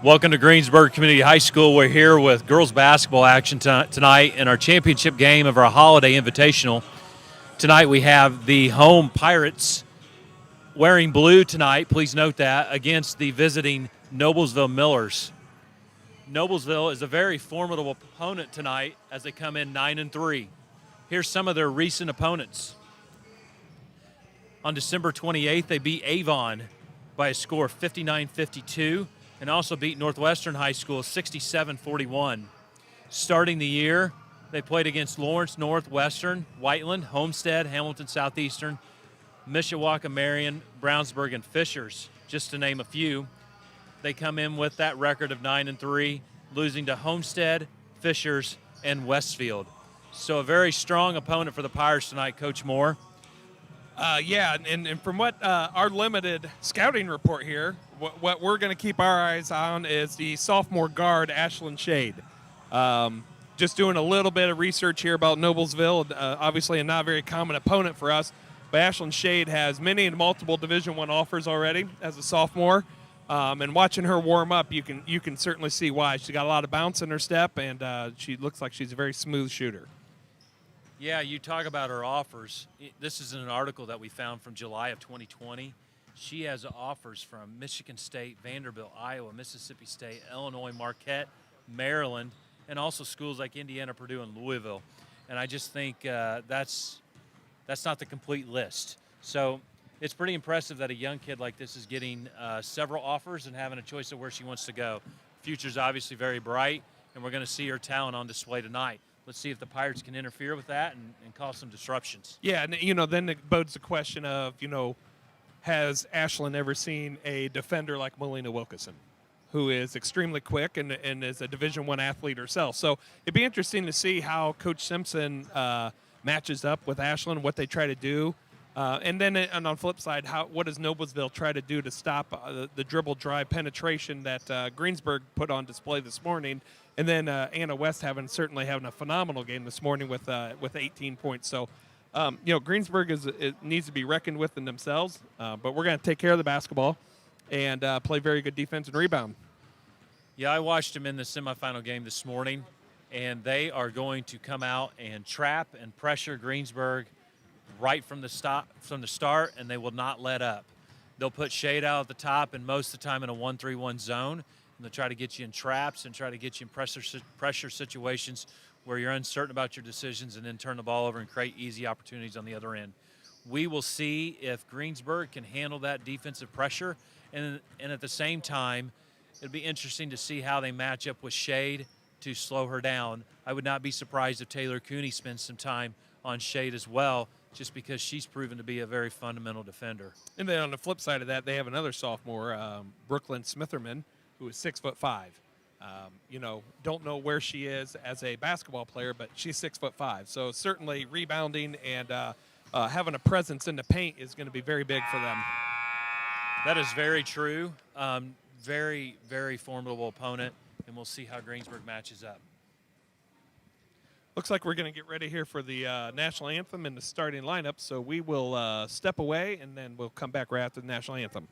Welcome to Greensburg Community High School. We're here with girls basketball action tonight in our championship game of our Holiday Invitational. Tonight we have the home Pirates wearing blue tonight, please note that, against the visiting Noblesville Millers. Noblesville is a very formidable opponent tonight as they come in 9-3. Here's some of their recent opponents. On December 28th, they beat Avon by a score of 59-52 and also beat Northwestern High School 67-41. Starting the year, they played against Lawrence Northwestern, Whiteland, Homestead, Hamilton Southeastern, Mishawaka, Marion, Brownsburg, and Fishers, just to name a few. They come in with that record of 9-3, losing to Homestead, Fishers, and Westfield. So a very strong opponent for the Pirates tonight, Coach Moore. And from what our limited scouting report here, what we're going to keep our eyes on is the sophomore guard, Ashlyn Shade. Just doing a little bit of research here about Noblesville, obviously a not very common opponent for us, but Ashlyn Shade has many and multiple Division I offers already as a sophomore. And watching her warm up, you can certainly see why. She's got a lot of bounce in her step, and she looks like she's a very smooth shooter. Yeah, you talk about her offers. This is an article that we found from July of 2020. She has offers from Michigan State, Vanderbilt, Iowa, Mississippi State, Illinois, Marquette, Maryland, and also schools like Indiana, Purdue, and Louisville. And I just think that's not the complete list. So it's pretty impressive that a young kid like this is getting several offers and having a choice of where she wants to go. Future's obviously very bright, and we're going to see her talent on display tonight. Let's see if the Pirates can interfere with that and cause some disruptions. Yeah, and then it bodes the question of, has Ashlyn ever seen a defender like Melina Wilkinson, who is extremely quick and is a Division I athlete herself? So it'd be interesting to see how Coach Simpson matches up with Ashlyn, what they try to do. And on the flip side, what does Noblesville try to do to stop the dribble drive penetration that Greensburg put on display this morning? And then Anna West certainly having a phenomenal game this morning with 18 points. So, Greensburg needs to be reckoned with in themselves. But we're going to take care of the basketball and play very good defense and rebound. Yeah, I watched them in the semifinal game this morning, and they are going to come out and trap and pressure Greensburg right from the start, and they will not let up. They'll put Shade out at the top, and most of the time in a 1-3-1 zone. And they'll try to get you in traps and try to get you in pressure situations where you're uncertain about your decisions and then turn the ball over and create easy opportunities on the other end. We will see if Greensburg can handle that defensive pressure. And at the same time, it'll be interesting to see how they match up with Shade to slow her down. I would not be surprised if Taylor Cooney spends some time on Shade as well, just because she's proven to be a very fundamental defender. And then on the flip side of that, they have another sophomore, Brooklyn Smitherman, who is 6'5". Don't know where she is as a basketball player, but she's 6'5". So certainly rebounding and having a presence in the paint is going to be very big for them. That is very true. Very, very formidable opponent, and we'll see how Greensburg matches up. Looks like we're going to get ready here for the national anthem and the starting lineup. So we will step away, and then we'll come back right after the national anthem.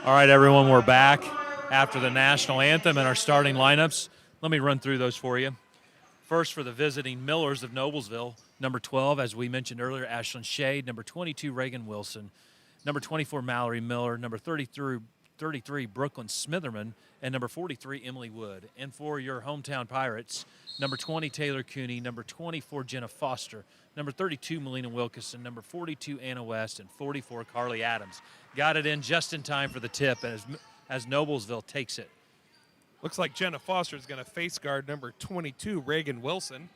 All right, everyone, we're back after the national anthem and our starting lineups. Let me run through those for you. First, for the visiting Millers of Noblesville, number 12, as we mentioned earlier, Ashlyn Shade. Number 22, Reagan Wilson. Number 24, Mallory Miller. Number 33, Brooklyn Smitherman. And number 43, Emily Wood. And for your hometown Pirates, number 20, Taylor Cooney. Number 24, Jenna Foster. Number 32, Melina Wilkinson. Number 42, Anna West. And 44, Carly Adams. Got it in just in time for the tip as Noblesville takes it. Looks like Jenna Foster is going to face guard number 22, Reagan Wilson.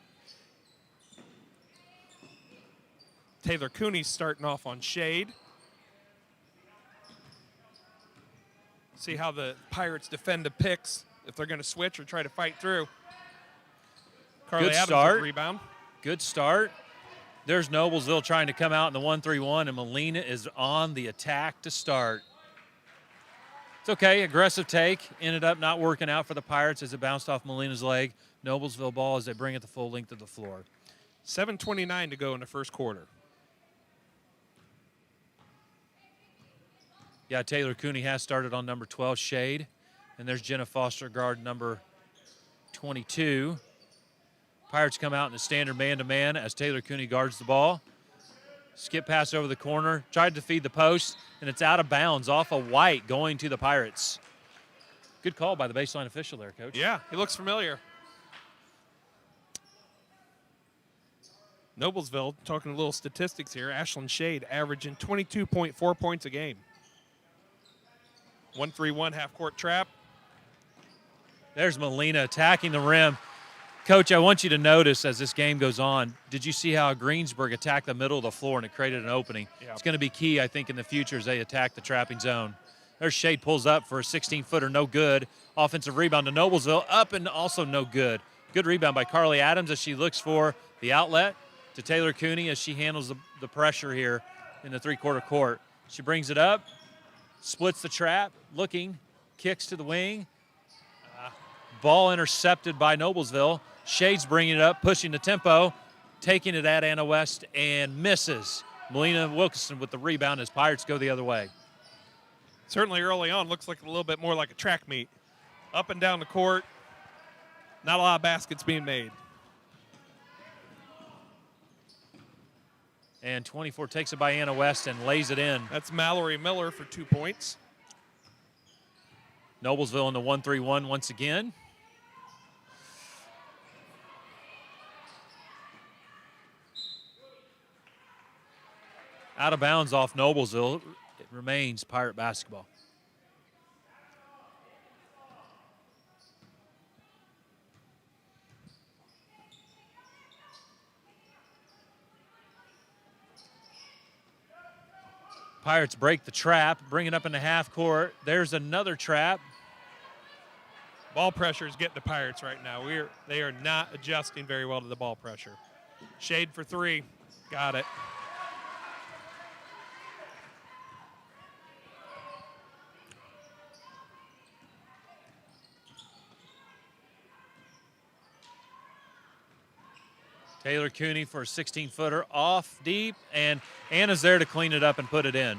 Taylor Cooney's starting off on Shade. See how the Pirates defend the picks, if they're going to switch or try to fight through. Carly Good Adams start. with the rebound. Good start. There's Noblesville trying to come out in the 1-3-1, and Melina is on the attack to start. It's okay, aggressive take. Ended up not working out for the Pirates as it bounced off Melina's leg. Noblesville ball as they bring it the full length of the floor. 7:29 to go in the first quarter. Yeah, Taylor Cooney has started on number 12, Shade. And there's Jenna Foster, guard number 22. Pirates come out in the standard man-to-man as Taylor Cooney guards the ball. Skip pass over the corner, tried to feed the post, and it's out of bounds off of White going to the Pirates. Good call by the baseline official there, Coach. Yeah, he looks familiar. Noblesville, talking a little statistics here, Ashlyn Shade averaging 22.4 points a game. 1-3-1 half-court trap. There's Melina attacking the rim. Coach, I want you to notice as this game goes on, did you see how Greensburg attacked the middle of the floor and it created an opening? Yeah. It's going to be key, I think, in the future as they attack the trapping zone. There's Shade pulls up for a 16-footer, no good. Offensive rebound to Noblesville, up and also no good. Good rebound by Carly Adams as she looks for the outlet to Taylor Cooney as she handles the pressure here in the three-quarter court. She brings it up, splits the trap, looking, kicks to the wing. Ball intercepted by Noblesville. Shade's bringing it up, pushing the tempo, taking it at Anna West, and misses. Melina Wilkinson with the rebound as Pirates go the other way. Certainly early on, looks like a little bit more like a track meet. Up and down the court, not a lot of baskets being made. And 24 takes it by Anna West and lays it in. That's Mallory Miller for 2 points. Noblesville in the 1-3-1 once again. Out of bounds off Noblesville. It remains Pirate basketball. Pirates break the trap, bring it up in the half court. There's another trap. Ball pressure is getting the Pirates right now. They are not adjusting very well to the ball pressure. Shade for 3. Got it. Taylor Cooney for a 16-footer off deep, and Anna's there to clean it up and put it in.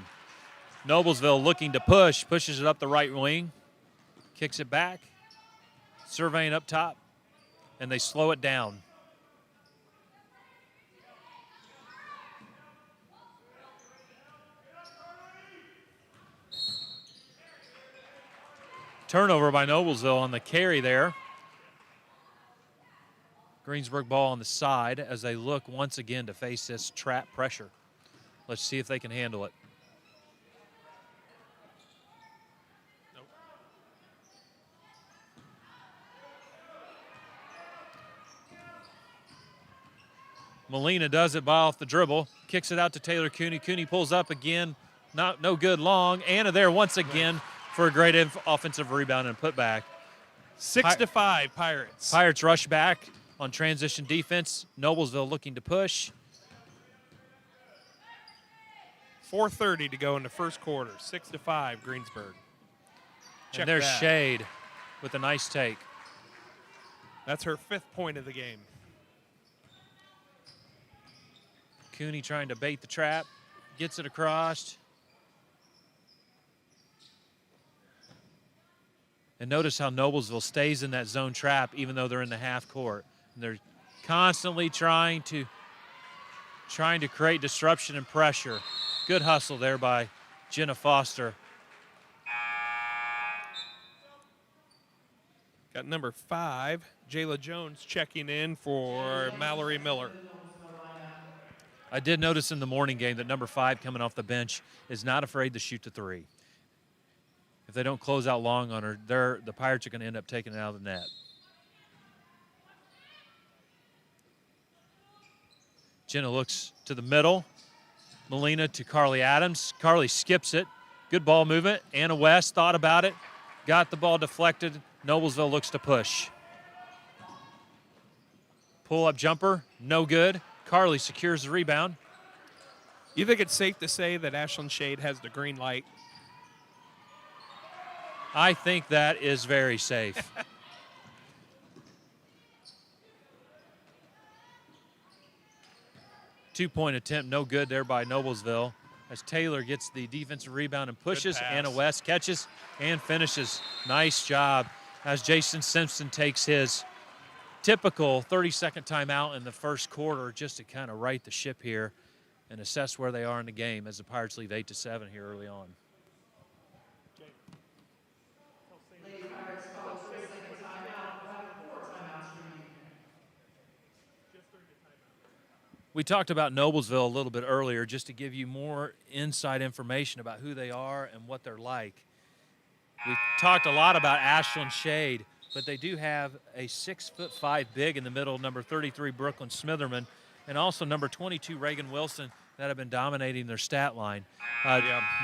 Noblesville looking to push, pushes it up the right wing, kicks it back, surveying up top, and they slow it down. Turnover by Noblesville on the carry there. Greensburg ball on the side as they look once again to face this trap pressure. Let's see if they can handle it. Nope. Melina does it by off the dribble, kicks it out to Taylor Cooney. Cooney pulls up again, no good long. Anna there once again for a great offensive rebound and putback. 6-5 Pirates. Pirates rush back on transition defense. Noblesville looking to push. 4:30 to go in the first quarter. 6-5 Greensburg. Check And there's that. Shade with a nice take. That's her 5th point of the game. Cooney trying to bait the trap, gets it across. And notice how Noblesville stays in that zone trap even though they're in the half court. And they're constantly trying to create disruption and pressure. Good hustle there by Jenna Foster. Got number 5, Jayla Jones, checking in for Mallory Miller. I did notice in the morning game that number 5 coming off the bench is not afraid to shoot the three. If they don't close out long on her, the Pirates are going to end up taking it out of the net. Jenna looks to the middle. Molina to Carly Adams. Carly skips it. Good ball movement. Anna West thought about it. Got the ball deflected. Noblesville looks to push. Pull-up jumper, no good. Carly secures the rebound. You think it's safe to say that Ashland Shade has the green light? I think that is very safe. Two-point attempt, no good there by Noblesville as Taylor gets the defensive rebound and pushes. Anna West catches and finishes. Nice job as Jason Simpson takes his typical 30-second timeout in the first quarter just to kind of right the ship here and assess where they are in the game as the Pirates lead 8-7 here early on. We talked about Noblesville a little bit earlier just to give you more inside information about who they are and what they're like. We talked a lot about Ashland Shade, but they do have a 6'5" big in the middle, number 33 Brooklyn Smitherman, and also number 22 Reagan Wilson that have been dominating their stat line.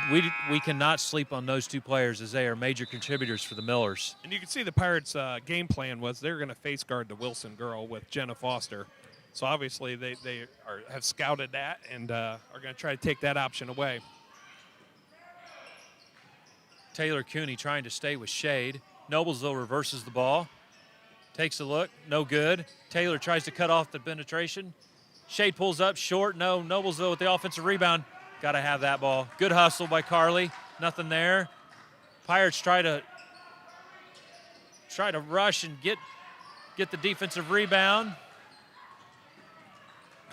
We cannot sleep on those two players as they are major contributors for the Millers. And you can see the Pirates' game plan was they're going to face guard the Wilson girl with Jenna Foster. So obviously they have scouted that and are going to try to take that option away. Taylor Cooney trying to stay with Shade. Noblesville reverses the ball. Takes a look, no good. Taylor tries to cut off the penetration. Shade pulls up, short, no. Noblesville with the offensive rebound. Got to have that ball. Good hustle by Carly. Nothing there. Pirates try to rush and get the defensive rebound.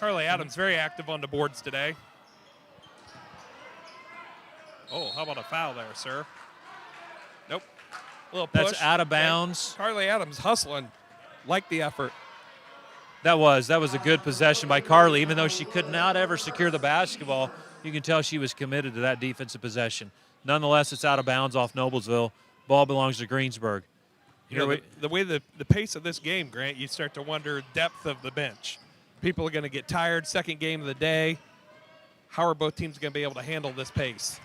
Carly Adams very active on the boards today. Oh, how about a foul there, sir? Nope. A little push. That's out of bounds. Carly Adams hustling. Like the effort. That was a good possession by Carly. Even though she could not ever secure the basketball, you can tell she was committed to that defensive possession. Nonetheless, it's out of bounds off Noblesville. Ball belongs to Greensburg. You know, the way the pace of this game, Grant, you start to wonder depth of the bench. People are going to get tired. Second game of the day. How are both teams going to be able to handle this pace?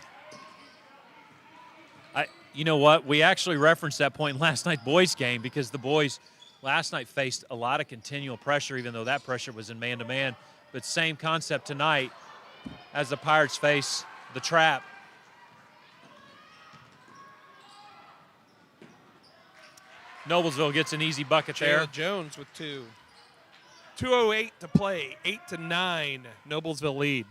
You know what? We actually referenced that point in last night's boys' game because the boys last night faced a lot of continual pressure, even though that pressure was in man-to-man. But same concept tonight as the Pirates face the trap. Noblesville gets an easy bucket there. Jayla Jones with 2. 2:08 to play, 8-9, Noblesville lead.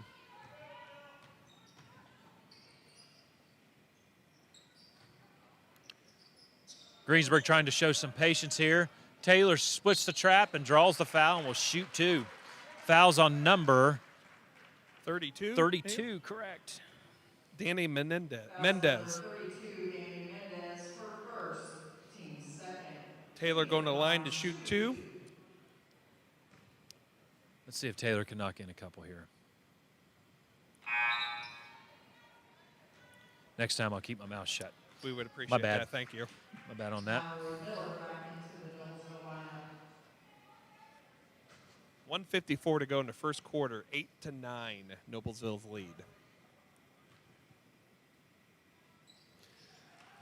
Greensburg trying to show some patience here. Taylor splits the trap and draws the foul and will shoot 2. Fouls on number 32? 32, correct. Danny Mendez. Taylor going to the line to shoot 2. Let's see if Taylor can knock in a couple here. Next time I'll keep my mouth shut. We would appreciate that. Thank you. My bad on that. 1:54 to go in the first quarter. 8-9, Noblesville's lead.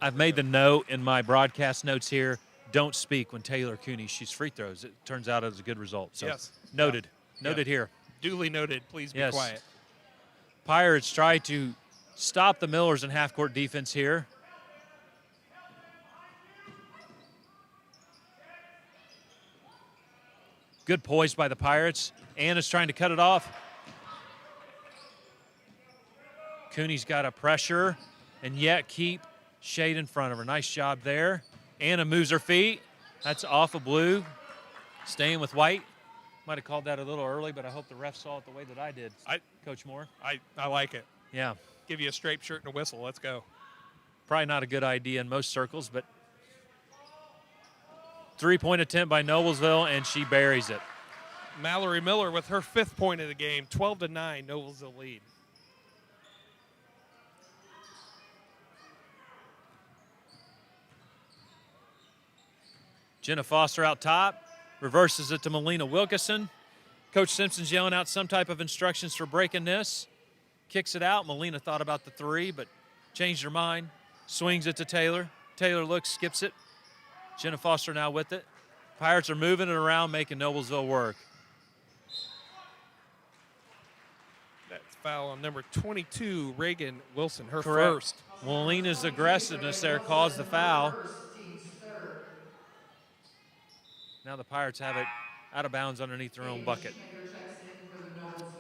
I've made the note in my broadcast notes here, don't speak when Taylor Cooney shoots free throws. It turns out it was a good result. So yes. Noted. Noted here. Duly noted. Please be quiet. Pirates try to stop the Millers in half-court defense here. Good poise by the Pirates. Anna's trying to cut it off. Cooney's got a pressure and yet keep Shade in front of her. Nice job there. Anna moves her feet. That's off of blue, staying with white. Might have called that a little early, but I hope the ref saw it the way that I did, Coach Moore. I like it. Yeah. Give you a straight shirt and a whistle. Let's go. Probably not a good idea in most circles, but three-point attempt by Noblesville, and she buries it. Mallory Miller with her 5th point of the game, 12-9, Noblesville lead. Jenna Foster out top, reverses it to Melina Wilkeson. Coach Simpson's yelling out some type of instructions for breaking this. Kicks it out. Melina thought about the 3, but changed her mind. Swings it to Taylor. Taylor looks, skips it. Jenna Foster now with it. Pirates are moving it around, making Noblesville work. That's foul on number 22, Reagan Wilson, her Correct. first. Melina's aggressiveness there caused the foul. Now the Pirates have it out of bounds underneath their own bucket.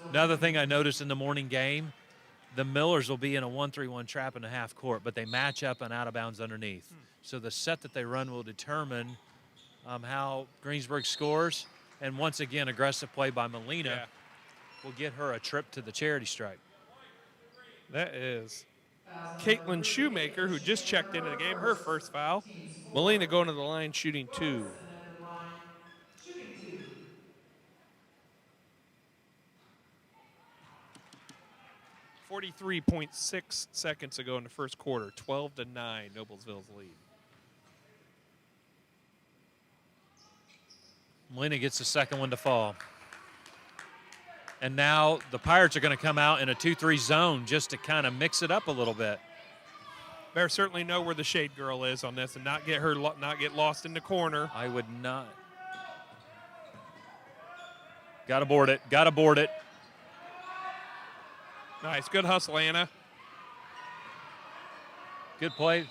Another thing I noticed in the morning game, the Millers will be in a 1-3-1 trap in the half court, but they match up and out of bounds underneath. So the set that they run will determine how Greensburg scores. And once again, aggressive play by Melina will get her a trip to the charity stripe. That is Caitlin Shoemaker, who just checked into the game, her first foul. Melina going to the line, shooting 2. 43.6 seconds ago in the first quarter, 12-9, Noblesville's lead. Melina gets the second one to fall. And now the Pirates are going to come out in a 2-3 zone just to kind of mix it up a little bit. Better certainly know where the shade girl is on this and not get lost in the corner. I would not. Got to board it. Got to board it. Nice. Good hustle, Anna. Good play.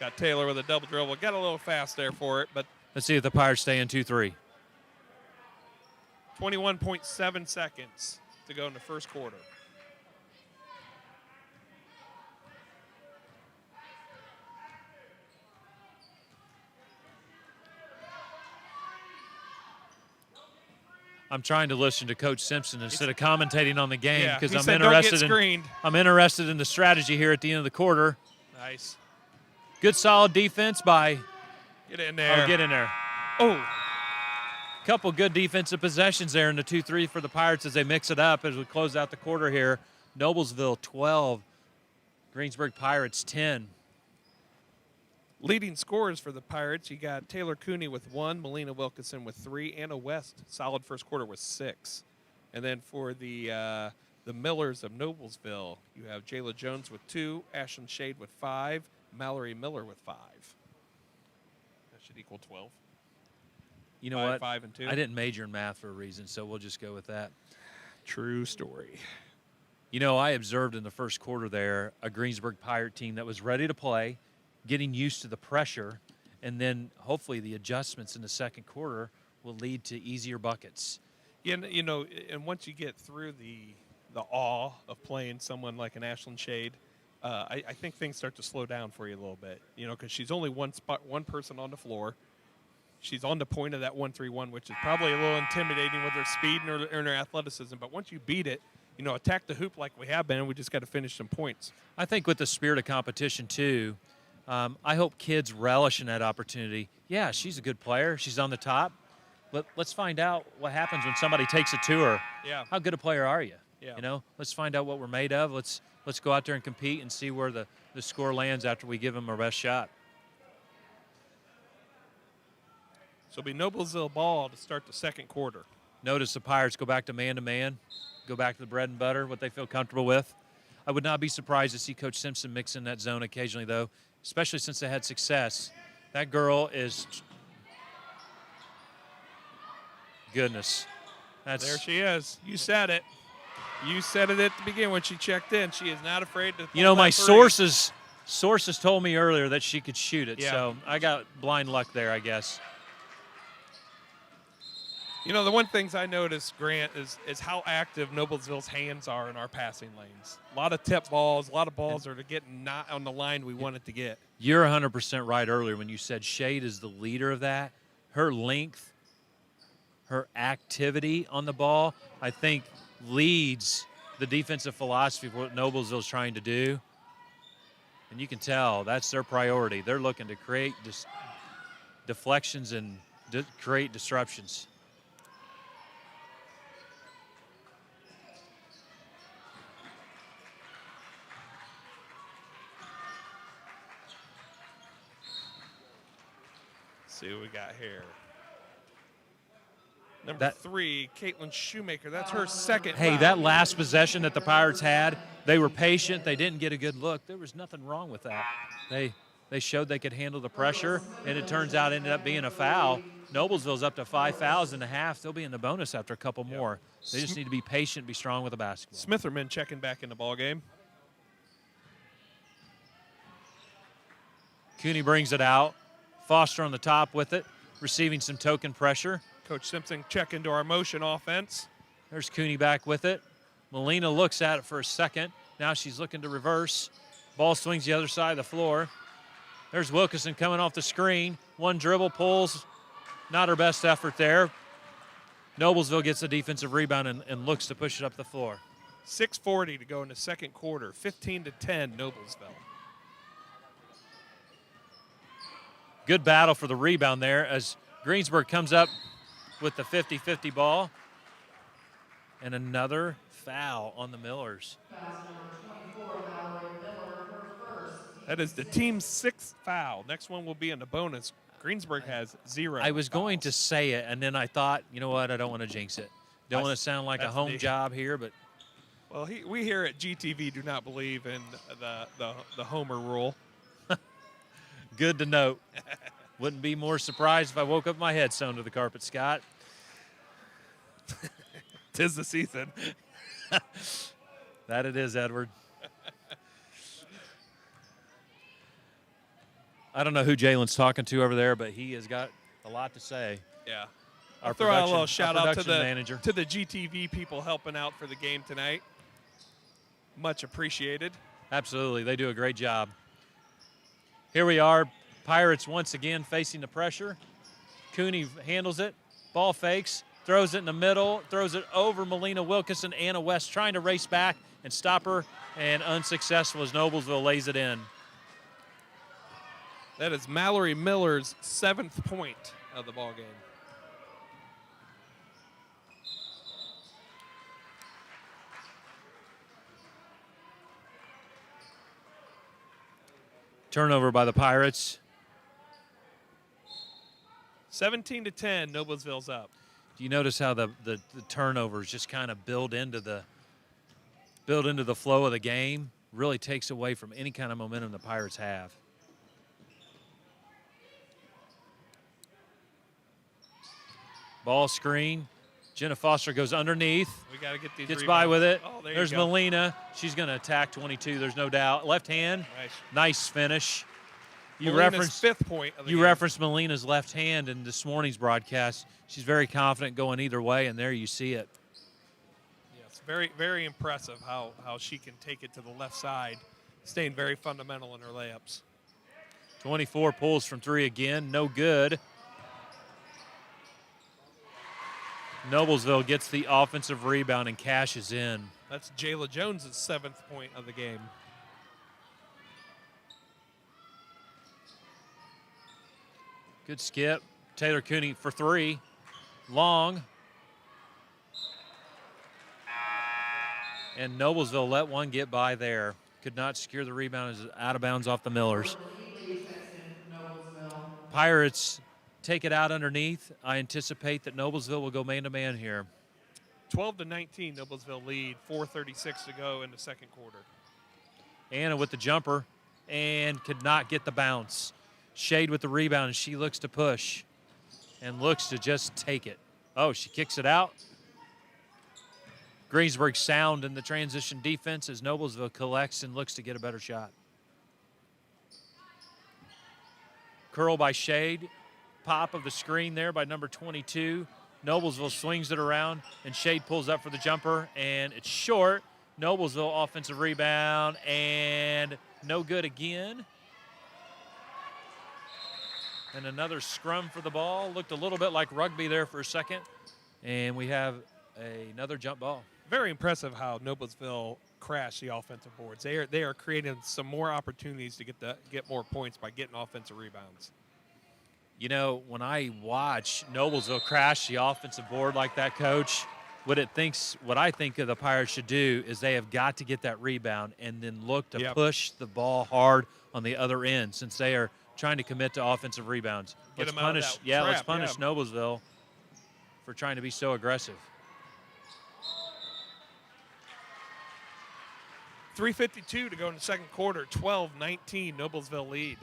Got Taylor with a double dribble. Got a little fast there for it, but let's see if the Pirates stay in 2-3. 21.7 seconds to go in the first quarter. I'm trying to listen to Coach Simpson instead of commentating on the game because I'm interested in the strategy here at the end of the quarter. Nice. Good solid defense by. Get in there. Oh, get in there. Oh. Couple good defensive possessions there in the 2-3 for the Pirates as they mix it up as we close out the quarter here. Noblesville 12, Greensburg Pirates 10. Leading scorers for the Pirates, you got Taylor Cooney with 1, Melina Wilkeson with 3, Anna West, solid first quarter with 6. And then for the Millers of Noblesville, you have Jayla Jones with 2, Ashlyn Shade with 5, Mallory Miller with 5. That should equal 12. You know what? 5 and 2. I didn't major in math for a reason, so we'll just go with that. True story. You know, I observed in the first quarter there a Greensburg Pirate team that was ready to play, getting used to the pressure, and then hopefully the adjustments in the second quarter will lead to easier buckets. Yeah, you know, and once you get through the awe of playing someone like an Ashlyn Shade, I think things start to slow down for you a little bit. You know, because she's only one person on the floor. She's on the point of that 1-3-1, which is probably a little intimidating with her speed and her athleticism. But once you beat it, you know, attack the hoop like we have been, and we just got to finish some points. I think with the spirit of competition too, I hope kids relish in that opportunity. Yeah, she's a good player. She's on the top. But let's find out what happens when somebody takes it to her. Yeah. How good a player are you? Yeah. You know, let's find out what we're made of. Let's go out there and compete and see where the score lands after we give them our best shot. So it'll be Noblesville ball to start the second quarter. Notice the Pirates go back to man-to-man, go back to the bread and butter, what they feel comfortable with. I would not be surprised to see Coach Simpson mix in that zone occasionally, though, especially since they had success. That girl is – goodness. There she is. You said it. You said it at the beginning when she checked in. She is not afraid to. You know, my sources told me earlier that she could shoot it, yeah. So I got blind luck there, I guess. You know, the one things I noticed, Grant, is how active Noblesville's hands are in our passing lanes. A lot of tip balls, a lot of balls are getting not on the line we want it to get. You're 100% right earlier when you said Shade is the leader of that. Her length, her activity on the ball, I think leads the defensive philosophy of what Noblesville's trying to do. And you can tell that's their priority. They're looking to create deflections and create disruptions. See what we got here. Number 3, Caitlin Shoemaker. That's her second. Hey, foul. that last possession that the Pirates had, they were patient. They didn't get a good look. There was nothing wrong with that. They showed they could handle the pressure, and it turns out it ended up being a foul. Noblesville's up to 5 fouls and a half. They'll be in the bonus after a couple more. They just need to be patient, be strong with the basketball. Smitherman checking back in the ball game. Cooney brings it out. Foster on the top with it, receiving some token pressure. Coach Simpson check into our motion offense. There's Cooney back with it. Molina looks at it for a second. Now she's looking to reverse. Ball swings the other side of the floor. There's Wilkinson coming off the screen. One dribble, pulls. Not her best effort there. Noblesville gets the defensive rebound and looks to push it up the floor. 6:40 to go in the second quarter. 15-10, Noblesville. Good battle for the rebound there as Greensburg comes up with the 50-50 ball. And another foul on the Millers. That is the team's 6th foul. Next one will be in the bonus. Greensburg has 0. I was going to say it, and then I thought, you know what, I don't want to jinx it. Don't want to sound like a home job here, but. Well, we here at GTV do not believe in the homer rule. Good to note. Wouldn't be more surprised if I woke up my head sewn to the carpet, Scott. 'Tis the season. That it is, Edward. I don't know who Jalen's talking to over there, but he has got a lot to say. Yeah. Our I'll throw out a little shout out to manager. the GTV people helping out for the game tonight. Much appreciated. Absolutely. They do a great job. Here we are. Pirates once again facing the pressure. Cooney handles it. Ball fakes. Throws it in the middle. Throws it over Melina Wilkinson. Anna West trying to race back and stop her. And unsuccessful as Noblesville lays it in. That is Mallory Miller's 7th point of the ball game. Turnover by the Pirates. 17-10, Noblesville's up. Do you notice how the turnovers just kind of build into the flow of the game? Really takes away from any kind of momentum the Pirates have. Ball screen. Jenna Foster goes underneath. We got to get these Gets rebounds. by with it. Oh, There's Melina. She's going to attack 22. There's no doubt. Left hand. Nice finish. You referenced 5th point of the game. referenced Melina's left hand in this morning's broadcast. She's very confident going either way, and there you see it. Yes, very, very impressive how she can take it to the left side, staying very fundamental in her layups. 24 pulls from 3 again. No good. Noblesville gets the offensive rebound and cashes in. That's Jayla Jones' 7th point of the game. Good skip. Taylor Cooney for 3. Long. And Noblesville let one get by there. Could not secure the rebound as out of bounds off the Millers. Pirates take it out underneath. I anticipate that Noblesville will go man-to-man here. 12-19, Noblesville lead. 4:36 to go in the second quarter. Anna with the jumper and could not get the bounce. Shade with the rebound, and she looks to push and looks to just take it. Oh, she kicks it out. Greensburg sound in the transition defense as Noblesville collects and looks to get a better shot. Curl by Shade. Pop of the screen there by number 22, Noblesville swings it around, and Shade pulls up for the jumper, and it's short. Noblesville offensive rebound, and no good again. And another scrum for the ball. Looked a little bit like rugby there for a second. And we have another jump ball. Very impressive how Noblesville crashed the offensive boards. They are creating some more opportunities to get more points by getting offensive rebounds. You know, when I watch Noblesville crash the offensive board like that, Coach, what I think of the Pirates should do is they have got to get that rebound and then look to push the ball hard on the other end, since they are trying to commit to offensive rebounds. Let's punish Noblesville for trying to be so aggressive. 3:52 to go in the second quarter. 12-19, Noblesville lead.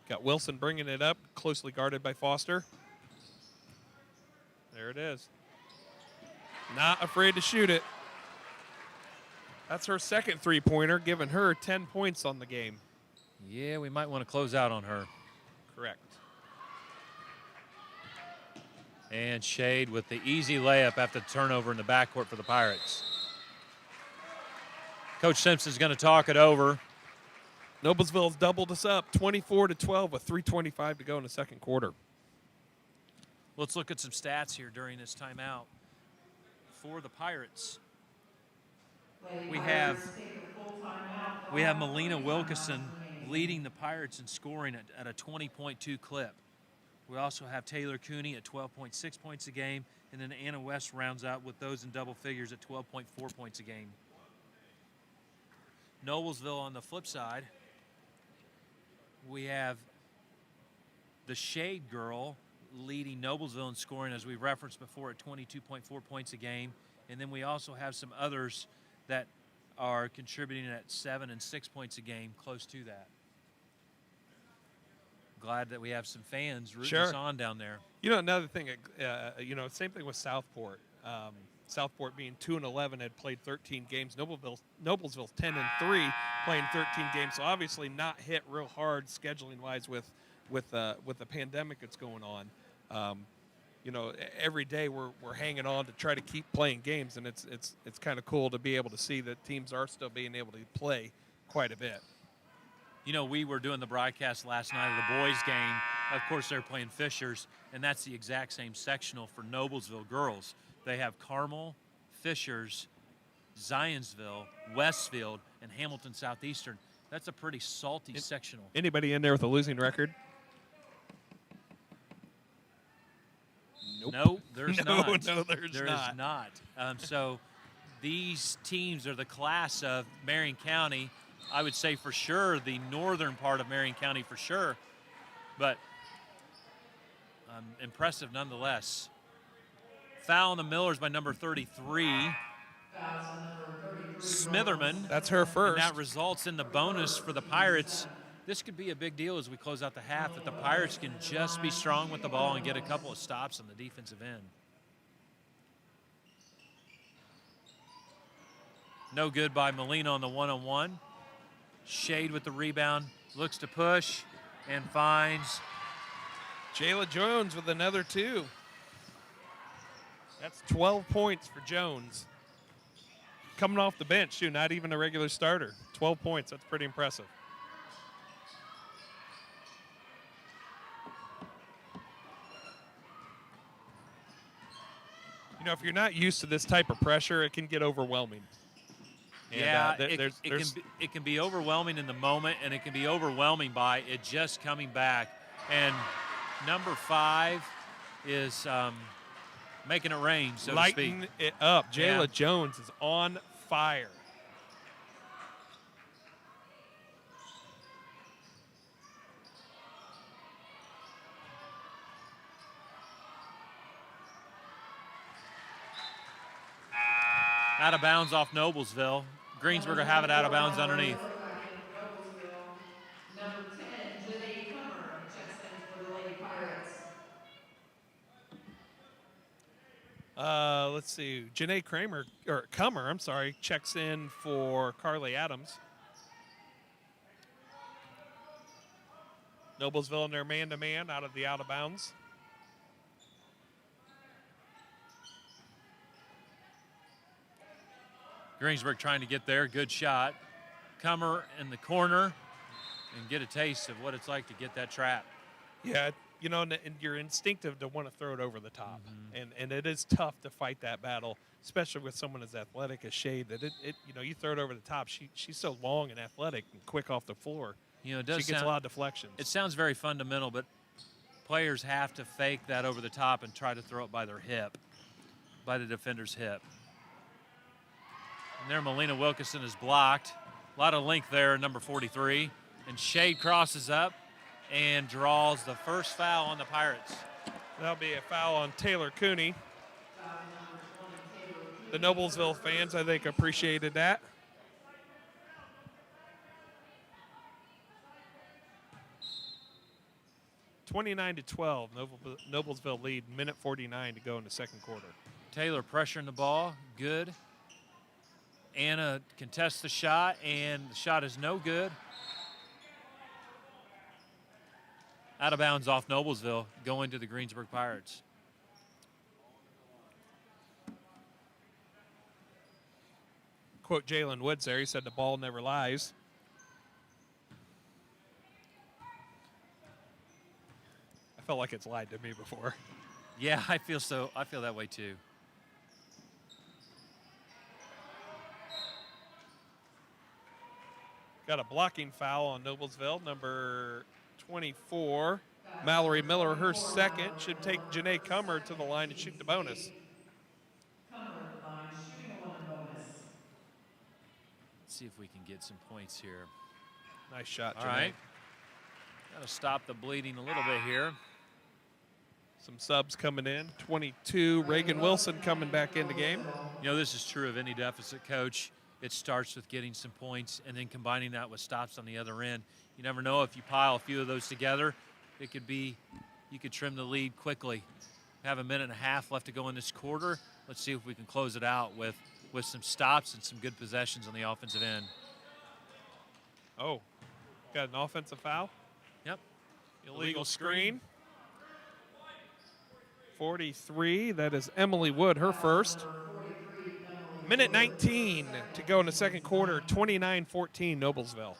Got Wilson bringing it up, closely guarded by Foster. There it is. Not afraid to shoot it. That's her second three-pointer, giving her 10 points on the game. Yeah, we might want to close out on her. Correct. And Shade with the easy layup after the turnover in the backcourt for the Pirates. Coach Simpson's going to talk it over. Noblesville's doubled us up, 24-12 with 3:25 to go in the second quarter. Let's look at some stats here during this timeout for the Pirates. We have Melina Wilkeson leading the Pirates in scoring at a 20.2 clip. We also have Taylor Cooney at 12.6 points a game, and then Anna West rounds out with those in double figures at 12.4 points a game. Noblesville on the flip side, we have the Shade girl leading Noblesville in scoring, as we referenced before, at 22.4 points a game. And then we also have some others that are contributing at 7 and 6 points a game, close to that. Glad that we have some fans rooting us on down there. You know, another thing, same thing with Southport. Southport being 2-11 had played 13 games. Noblesville's 10-3, playing 13 games. So obviously not hit real hard scheduling wise with the pandemic that's going on. Every day we're hanging on to try to keep playing games, and it's kind of cool to be able to see that teams are still being able to play quite a bit. You know, we were doing the broadcast last night of the boys' game. Of course, they're playing Fishers, and that's the exact same sectional for Noblesville girls. They have Carmel, Fishers, Zionsville, Westfield, and Hamilton Southeastern. That's a pretty salty sectional. Anybody in there with a losing record? Nope. No, there's not. No, there's not. So these teams are the class of Marion County. I would say for sure the northern part of Marion County for sure, but impressive nonetheless. Foul on the Millers by number 33. Smitherman. That's her first. And that results in the bonus for the Pirates. This could be a big deal as we close out the half, if the Pirates can just be strong with the ball and get a couple of stops on the defensive end. No good by Molina on the one-on-one. Shade with the rebound, looks to push and finds Jayla Jones with another 2. That's 12 points for Jones. Coming off the bench, too, not even a regular starter. 12 points, that's pretty impressive. You know, if you're not used to this type of pressure, it can get overwhelming. And, it can be overwhelming in the moment, and it can be overwhelming by it just coming back. And number 5 is making it rain, so to speak. Lighten it up. Jayla Jones is on fire. Out of bounds off Noblesville. Greensburg will have it out of bounds underneath. Number 10, Janae Comer, checks in for the Lady Pirates. Let's see. Janae Comer, checks in for Carly Adams. Noblesville in their man-to-man out of the out-of-bounds. Greensburg trying to get there. Good shot. Comer in the corner and get a taste of what it's like to get that trap. Yeah, you know, and you're instinctive to want to throw it over the top. And it is tough to fight that battle, especially with someone as athletic as Shade, that you throw it over the top. She's so long and athletic and quick off the floor. You know, it does she gets sound, a lot of deflections. It sounds very fundamental, but players have to fake that over the top and try to throw it by their hip, by the defender's hip. And there, Melina Wilkinson is blocked. A lot of length there, number 43. And Shade crosses up and draws the first foul on the Pirates. That'll be a foul on Taylor Cooney. The Noblesville fans, I think, appreciated that. (29-12), Noblesville lead, minute 49 to go in the second quarter. Taylor pressuring the ball, good. Anna contests the shot, and the shot is no good. Out of bounds off Noblesville, going to the Greensburg Pirates. Quote Jalen Woods there, he said the ball never lies. I felt like it's lied to me before. Yeah, I feel that way too. Got a blocking foul on Noblesville, number 24. Mallory Miller, her second, should take Janae Comer to the line to shoot the bonus. Let's see if we can get some points here. Nice shot, Janae. All right. Got to stop the bleeding a little bit here. Some subs coming in. 22, Reagan Wilson coming back in the game. You know, this is true of any deficit coach. It starts with getting some points and then combining that with stops on the other end. You never know, if you pile a few of those together, it could be, you could trim the lead quickly. We have a minute and a half left to go in this quarter. Let's see if we can close it out with some stops and some good possessions on the offensive end. Oh, got an offensive foul. Yep. Illegal screen. 43, that is Emily Wood, her first. Minute 19 to go in the second quarter, 29-14 Noblesville.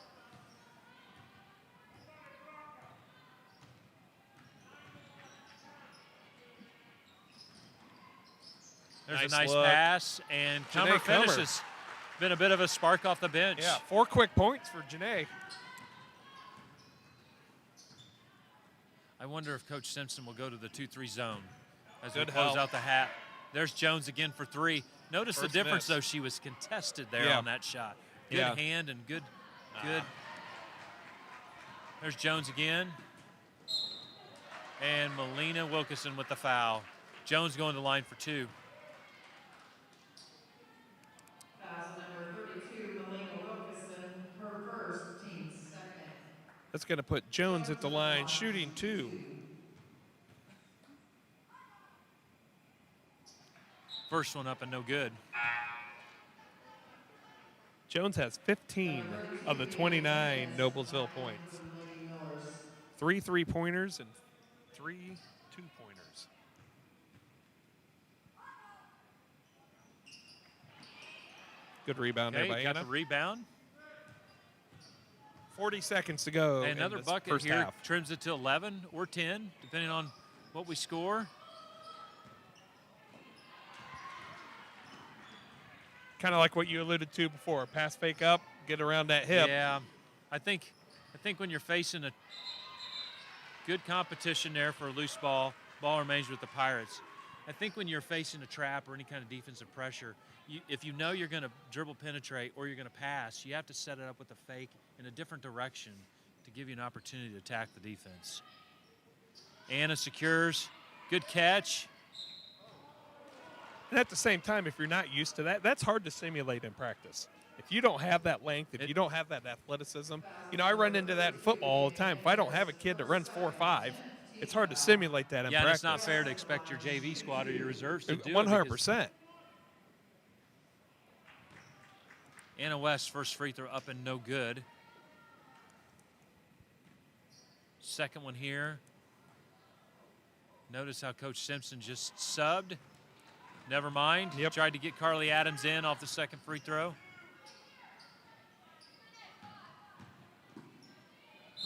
There's Nice a nice look. pass, and Comer finishes. Been a bit of a spark off the bench. Yeah, 4 quick points for Janae. I wonder if Coach Simpson will go to the 2-3 zone as Good we close help. out the hat. There's Jones again for 3. Notice First the difference, miss. though. She was contested there Yeah. on that shot. Good Yeah. hand and good. There's Jones again. And Melina Wilkinson with the foul. Jones going to line for 2. Foul number 32, Melina Wilkinson, her first, team second. That's going to put Jones at the line, shooting 2. First one up and no good. Jones has 15 of the 29 Noblesville points. 3 3-pointers and 3 2-pointers. Good rebound Okay, there by got Anna. the rebound. 40 seconds to go. And in another this bucket first here half. trims it to 11 or 10, depending on what we score. Kind of like what you alluded to before. Pass fake up, get around that hip. Yeah, I think when you're facing a good competition there for a loose ball remains with the Pirates. I think when you're facing a trap or any kind of defensive pressure, if you know you're going to dribble penetrate or you're going to pass, you have to set it up with a fake in a different direction to give you an opportunity to attack the defense. Anna secures, good catch. And at the same time, if you're not used to that, that's hard to simulate in practice. If you don't have that length, if you don't have that athleticism, I run into that in football all the time. If I don't have a kid that runs 4.5, it's hard to simulate that in Yeah, and practice. it's not fair to expect your JV squad or your reserves to do it. 100%. Anna West, first free throw up and no good. Second one here. Notice how Coach Simpson just subbed. Never mind. Yep. Tried to get Carly Adams in off the second free throw.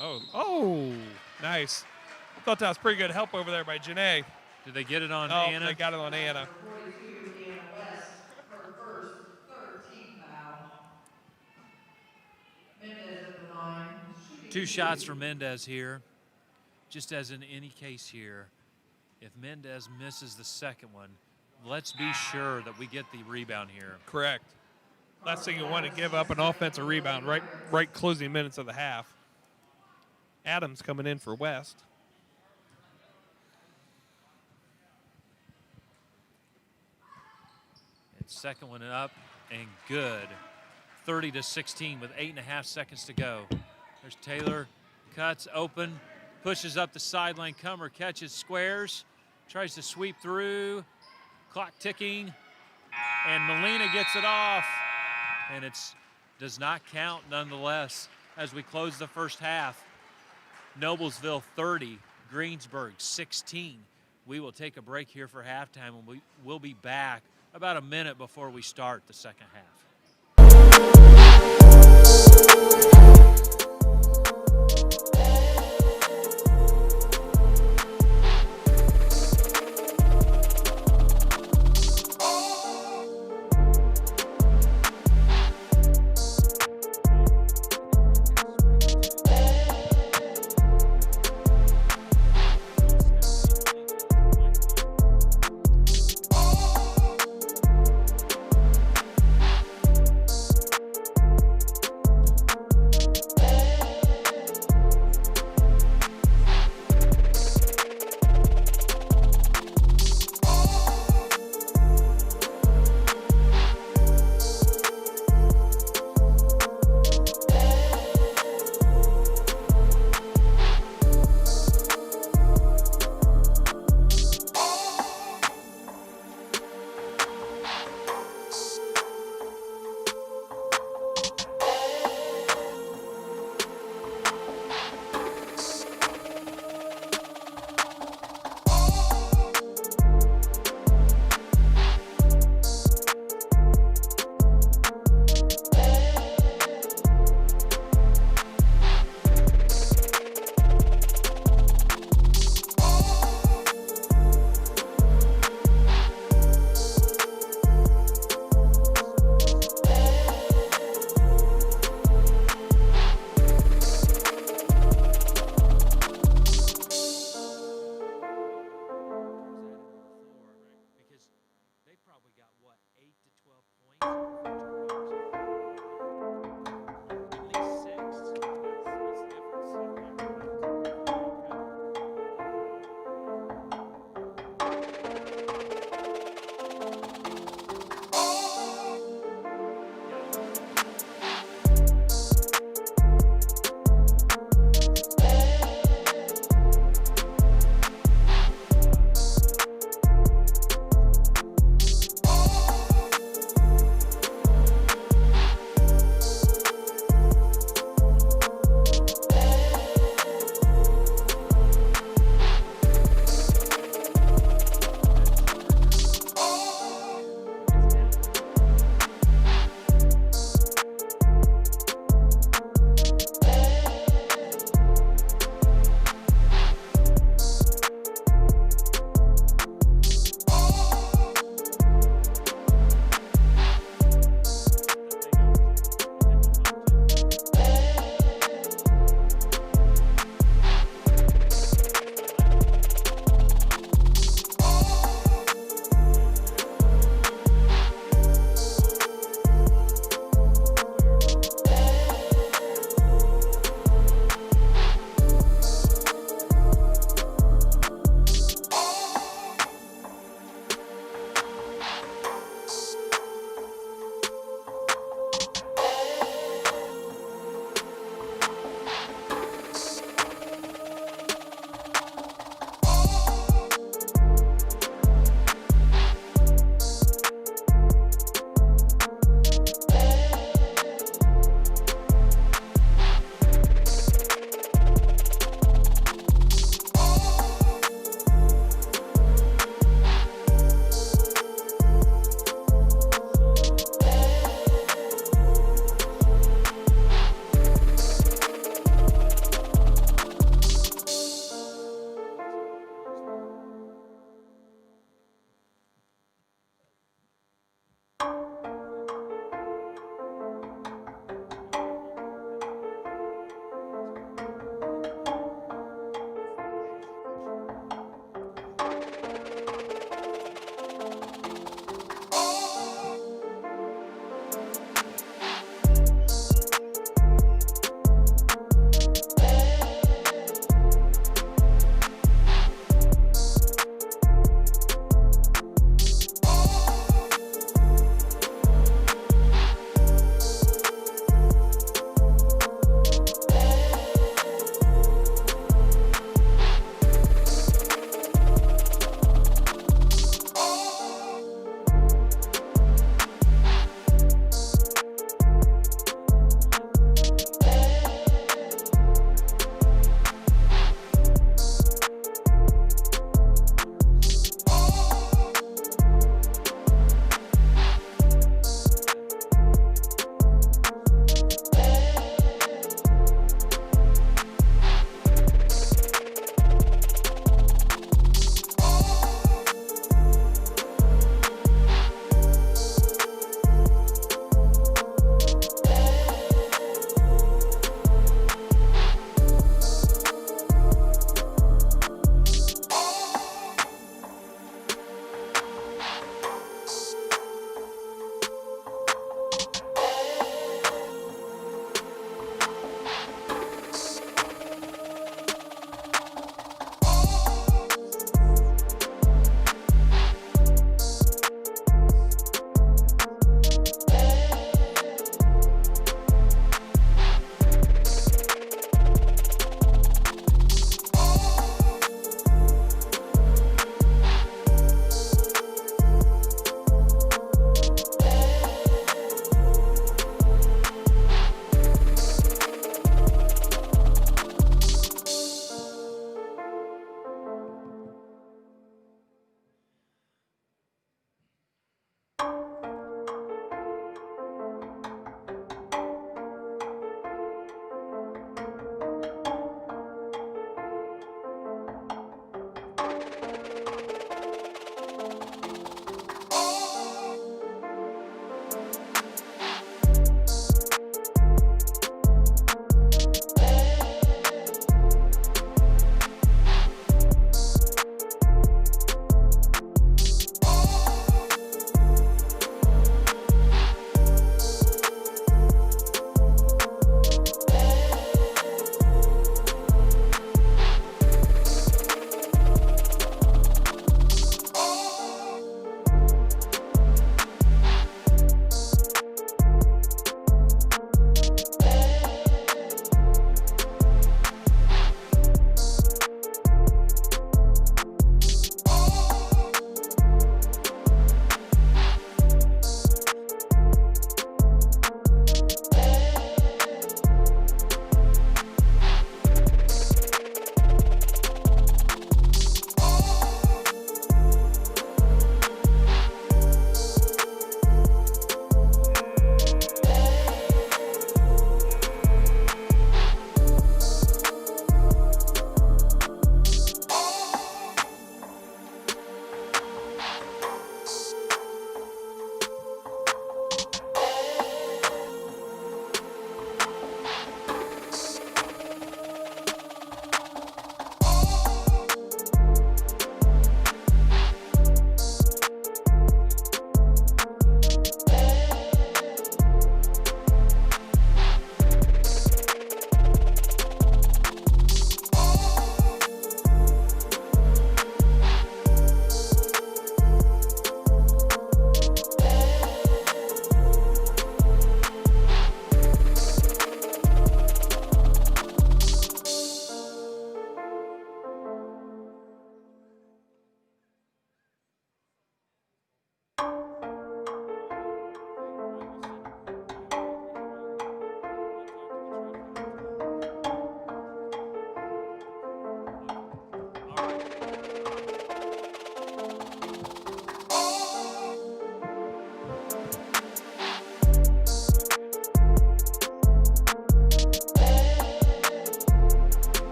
Oh, nice. I thought that was pretty good help over there by Janae. Did they get it on Oh, Anna? they got it on Anna. 42, Anna West, her first, third team foul. Mendez at the line. shooting 2 shots for Mendez here. Just as in any case here, if Mendez misses the second one, let's be sure that we get the rebound here. Correct. Last thing you want to give up an offensive rebound right closing minutes of the half. Adams coming in for West. And second one up and good. 30-16 with 8.5 seconds to go. There's Taylor, cuts open, pushes up the sideline. Comer catches, squares, tries to sweep through. Clock ticking, and Molina gets it off. And it does not count nonetheless as we close the first half. Noblesville 30, Greensburg 16. We will take a break here for halftime, and we'll be back about a minute before we start the second half.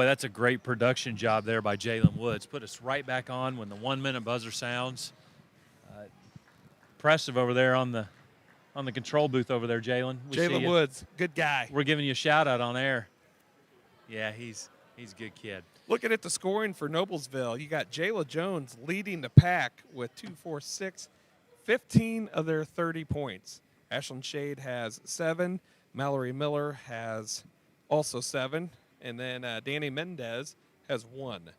that's a great production job there by Jalen Woods. Put us right back on when the 1-minute buzzer sounds. Impressive over there on the control booth over there, Jalen. Jalen Woods, good guy. We're giving you a shout out on air. Yeah, he's a good kid. Looking at the scoring for Noblesville, you got Jayla Jones leading the pack with 2, 4, 6, 15 of their 30 points. Ashlyn Shade has 7. Mallory Miller has also 7. And then Danny Mendez has 1.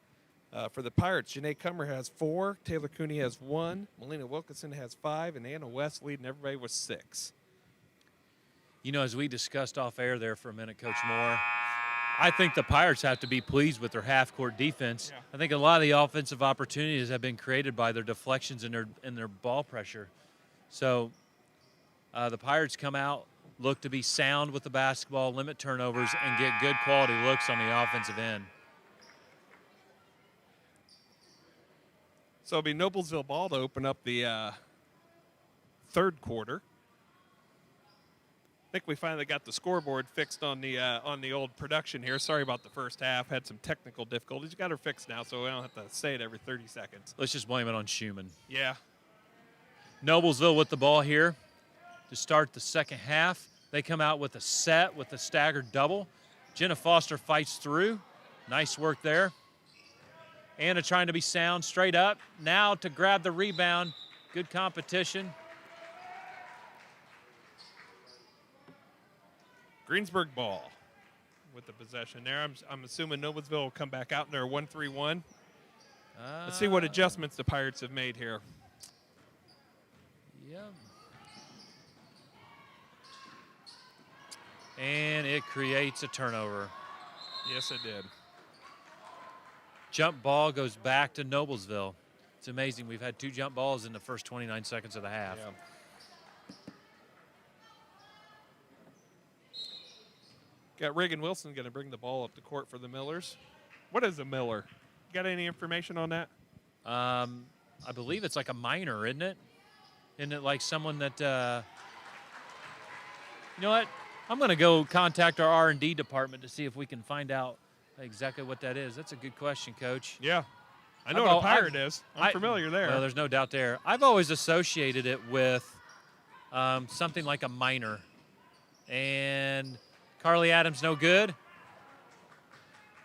For the Pirates, Janae Cummer has 4. Taylor Cooney has 1. Melina Wilkinson has 5. And Anna West leading everybody with 6. You know, as we discussed off air there for a minute, Coach Moore, I think the Pirates have to be pleased with their half-court defense. Yeah. I think a lot of the offensive opportunities have been created by their deflections and their ball pressure. So the Pirates come out, look to be sound with the basketball, limit turnovers, and get good quality looks on the offensive end. So it'll be Noblesville ball to open up the third quarter. I think we finally got the scoreboard fixed on the old production here. Sorry about the first half. Had some technical difficulties. Got her fixed now, so we don't have to say it every 30 seconds. Let's just blame it on Schumann. Yeah. Noblesville with the ball here to start the second half. They come out with a set with a staggered double. Jenna Foster fights through. Nice work there. Anna trying to be sound, straight up. Now to grab the rebound. Good competition. Greensburg ball with the possession there. I'm assuming Noblesville will come back out in their 1-3-1. Let's see what adjustments the Pirates have made here. Yeah. And it creates a turnover. Yes, it did. Jump ball goes back to Noblesville. It's amazing. We've had 2 jump balls in the first 29 seconds of the half. Yeah. Got Reagan Wilson going to bring the ball up the court for the Millers. What is a Miller? Got any information on that? I believe it's like a minor, isn't it? Isn't it like someone that, you know what? I'm going to go contact our R&D department to see if we can find out exactly what that is. That's a good question, Coach. Yeah. I know what a pirate is. I'm familiar there. Well, there's no doubt there. I've always associated it with something like a minor. And Carly Adams, no good.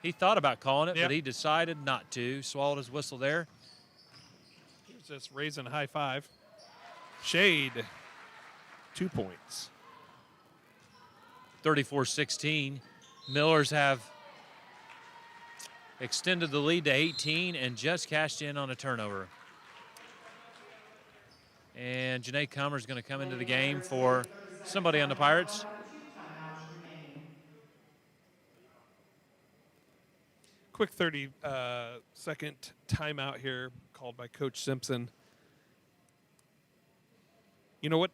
He thought about calling it, but he decided not to. Swallowed his whistle there. Here's just raising a high five. Shade, 2 points. 34-16. Millers have extended the lead to 18 and just cashed in on a turnover. And Janae Comer is going to come into the game for somebody on the Pirates. Quick 30-second timeout here called by Coach Simpson. You know what?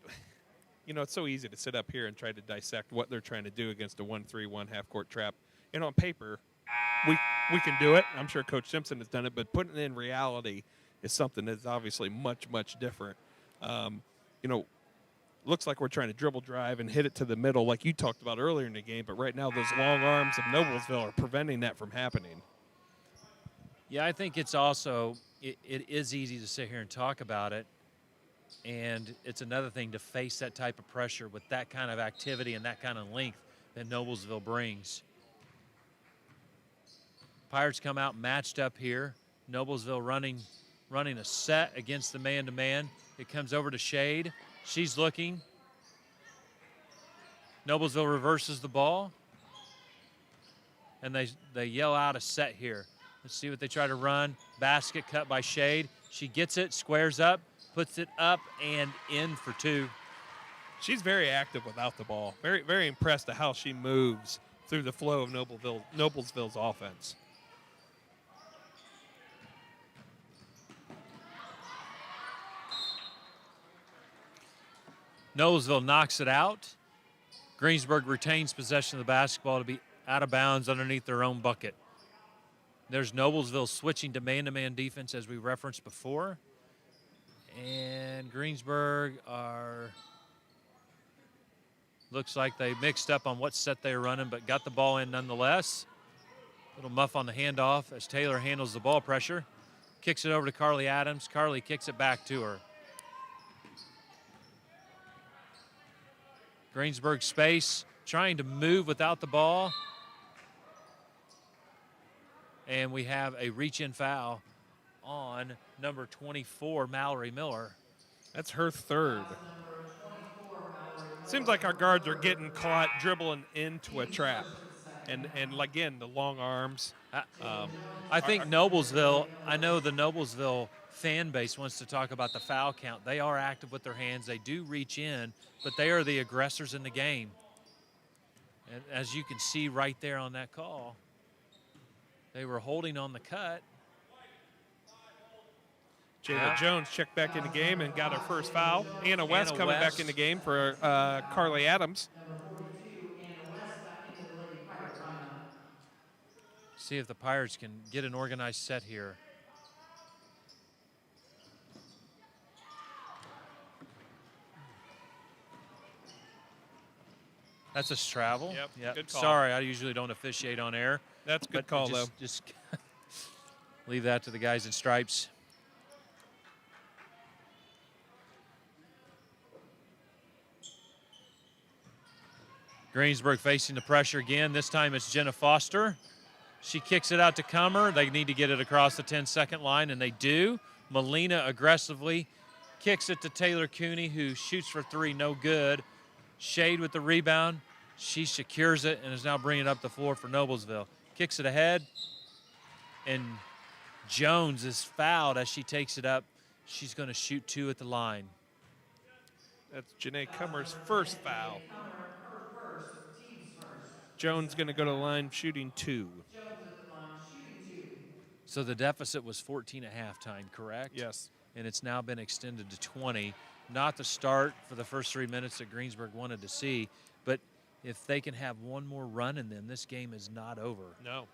You know, it's so easy to sit up here and try to dissect what they're trying to do against a 1-3-1 half-court trap. And on paper, we can do it. I'm sure Coach Simpson has done it, but putting it in reality is something that's obviously much, much different. You know, looks like we're trying to dribble drive and hit it to the middle like you talked about earlier in the game, but right now those long arms of Noblesville are preventing that from happening. Yeah, I think it's also, it is easy to sit here and talk about it, and it's another thing to face that type of pressure with that kind of activity and that kind of length that Noblesville brings. Pirates come out matched up here. Noblesville running a set against the man-to-man. It comes over to Shade. She's looking. Noblesville reverses the ball. And they yell out a set here. Let's see what they try to run. Basket cut by Shade. She gets it, squares up, puts it up and in for 2. She's very active without the ball. Very, very impressed at how she moves through the flow of Noblesville's offense. Noblesville knocks it out. Greensburg retains possession of the basketball to be out of bounds underneath their own bucket. There's Noblesville switching to man-to-man defense as we referenced before. And Greensburg looks like they mixed up on what set they were running, but got the ball in nonetheless. Little muff on the handoff as Taylor handles the ball pressure. Kicks it over to Carly Adams. Carly kicks it back to her. Greensburg space, trying to move without the ball. And we have a reach-in foul on number 24, Mallory Miller. That's her third. Number 24, Mallory Seems Miller. like our guards are getting caught dribbling into a trap. And again, the long arms. I think Noblesville, I know the Noblesville fan base wants to talk about the foul count. They are active with their hands. They do reach in, but they are the aggressors in the game. And as you can see right there on that call, they were holding on the cut. Jayla Jones checked back in the game and got her first foul. Anna West coming West. back in the game for Carly Adams. Number 42, Anna West back into the Lady Pirate lineup. See if the Pirates can get an organized set here. That's a travel. Yep, good call. Sorry, I usually don't officiate on air. That's a good but call, though. Just leave that to the guys in stripes. Greensburg facing the pressure again. This time it's Jenna Foster. She kicks it out to Comer. They need to get it across the 10-second line, and they do. Molina aggressively kicks it to Taylor Cooney, who shoots for three, no good. Shade with the rebound. She secures it and is now bringing it up the floor for Noblesville. Kicks it ahead, and Jones is fouled as she takes it up. She's going to shoot two at the line. That's Janae Comer's first foul. Jones going to go to the line shooting two. So the deficit was 14 at halftime, correct? Yes. And it's now been extended to 20. Not the start for the first 3 minutes that Greensburg wanted to see, but if they can have one more run in them, this game is not over. No.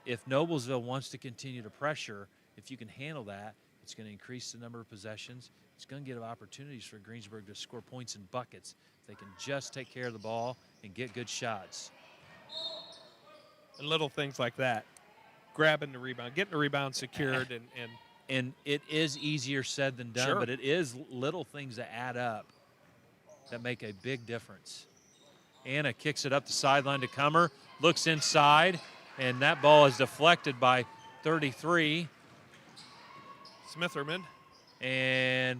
If Noblesville wants to continue to pressure, if you can handle that, it's going to increase the number of possessions. It's going to give opportunities for Greensburg to score points and buckets. If they can just take care of the ball and get good shots. And little things like that. Grabbing the rebound, getting the rebound secured, And it is easier said than done, Sure. but it is little things that add up that make a big difference. Anna kicks it up the sideline to Comer, looks inside, and that ball is deflected by 33. Smitherman. And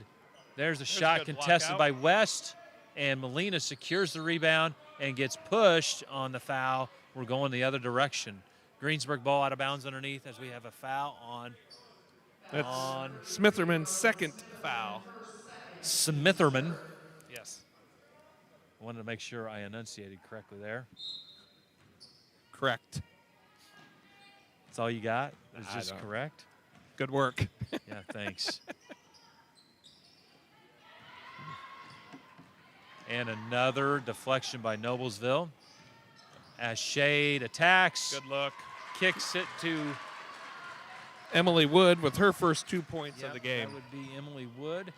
there's a a shot good block contested out. by West, and Molina secures the rebound and gets pushed on the foul. We're going the other direction. Greensburg ball out of bounds underneath as we have a foul on That's Smitherman's second foul. Smitherman. Yes. I wanted to make sure I enunciated correctly there. Correct. That's all you got? Is I this don't- correct? Good work. Yeah, thanks. And another deflection by Noblesville. As Shade attacks, Good look. kicks it to Emily Wood with her first 2 points of Yep, the game. That would be Emily Wood.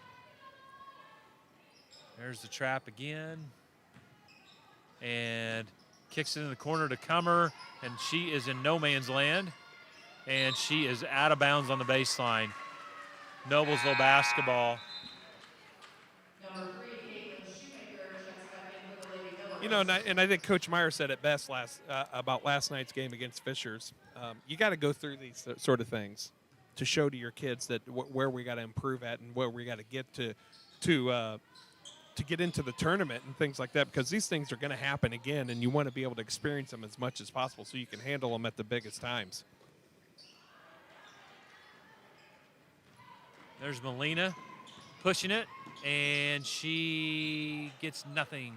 There's the trap again. And kicks it in the corner to Comer, and she is in no man's land. And she is out of bounds on the baseline. Noblesville basketball. Number 3, Caitlin Shoemaker checks back in for the Lady Millers. You know, and I think Coach Meyer said it best about last night's game against Fishers. You got to go through these sort of things to show to your kids that where we got to improve at and where we got to get to get into the tournament and things like that, because these things are going to happen again, and you want to be able to experience them as much as possible so you can handle them at the biggest times. There's Molina pushing it, and she gets nothing.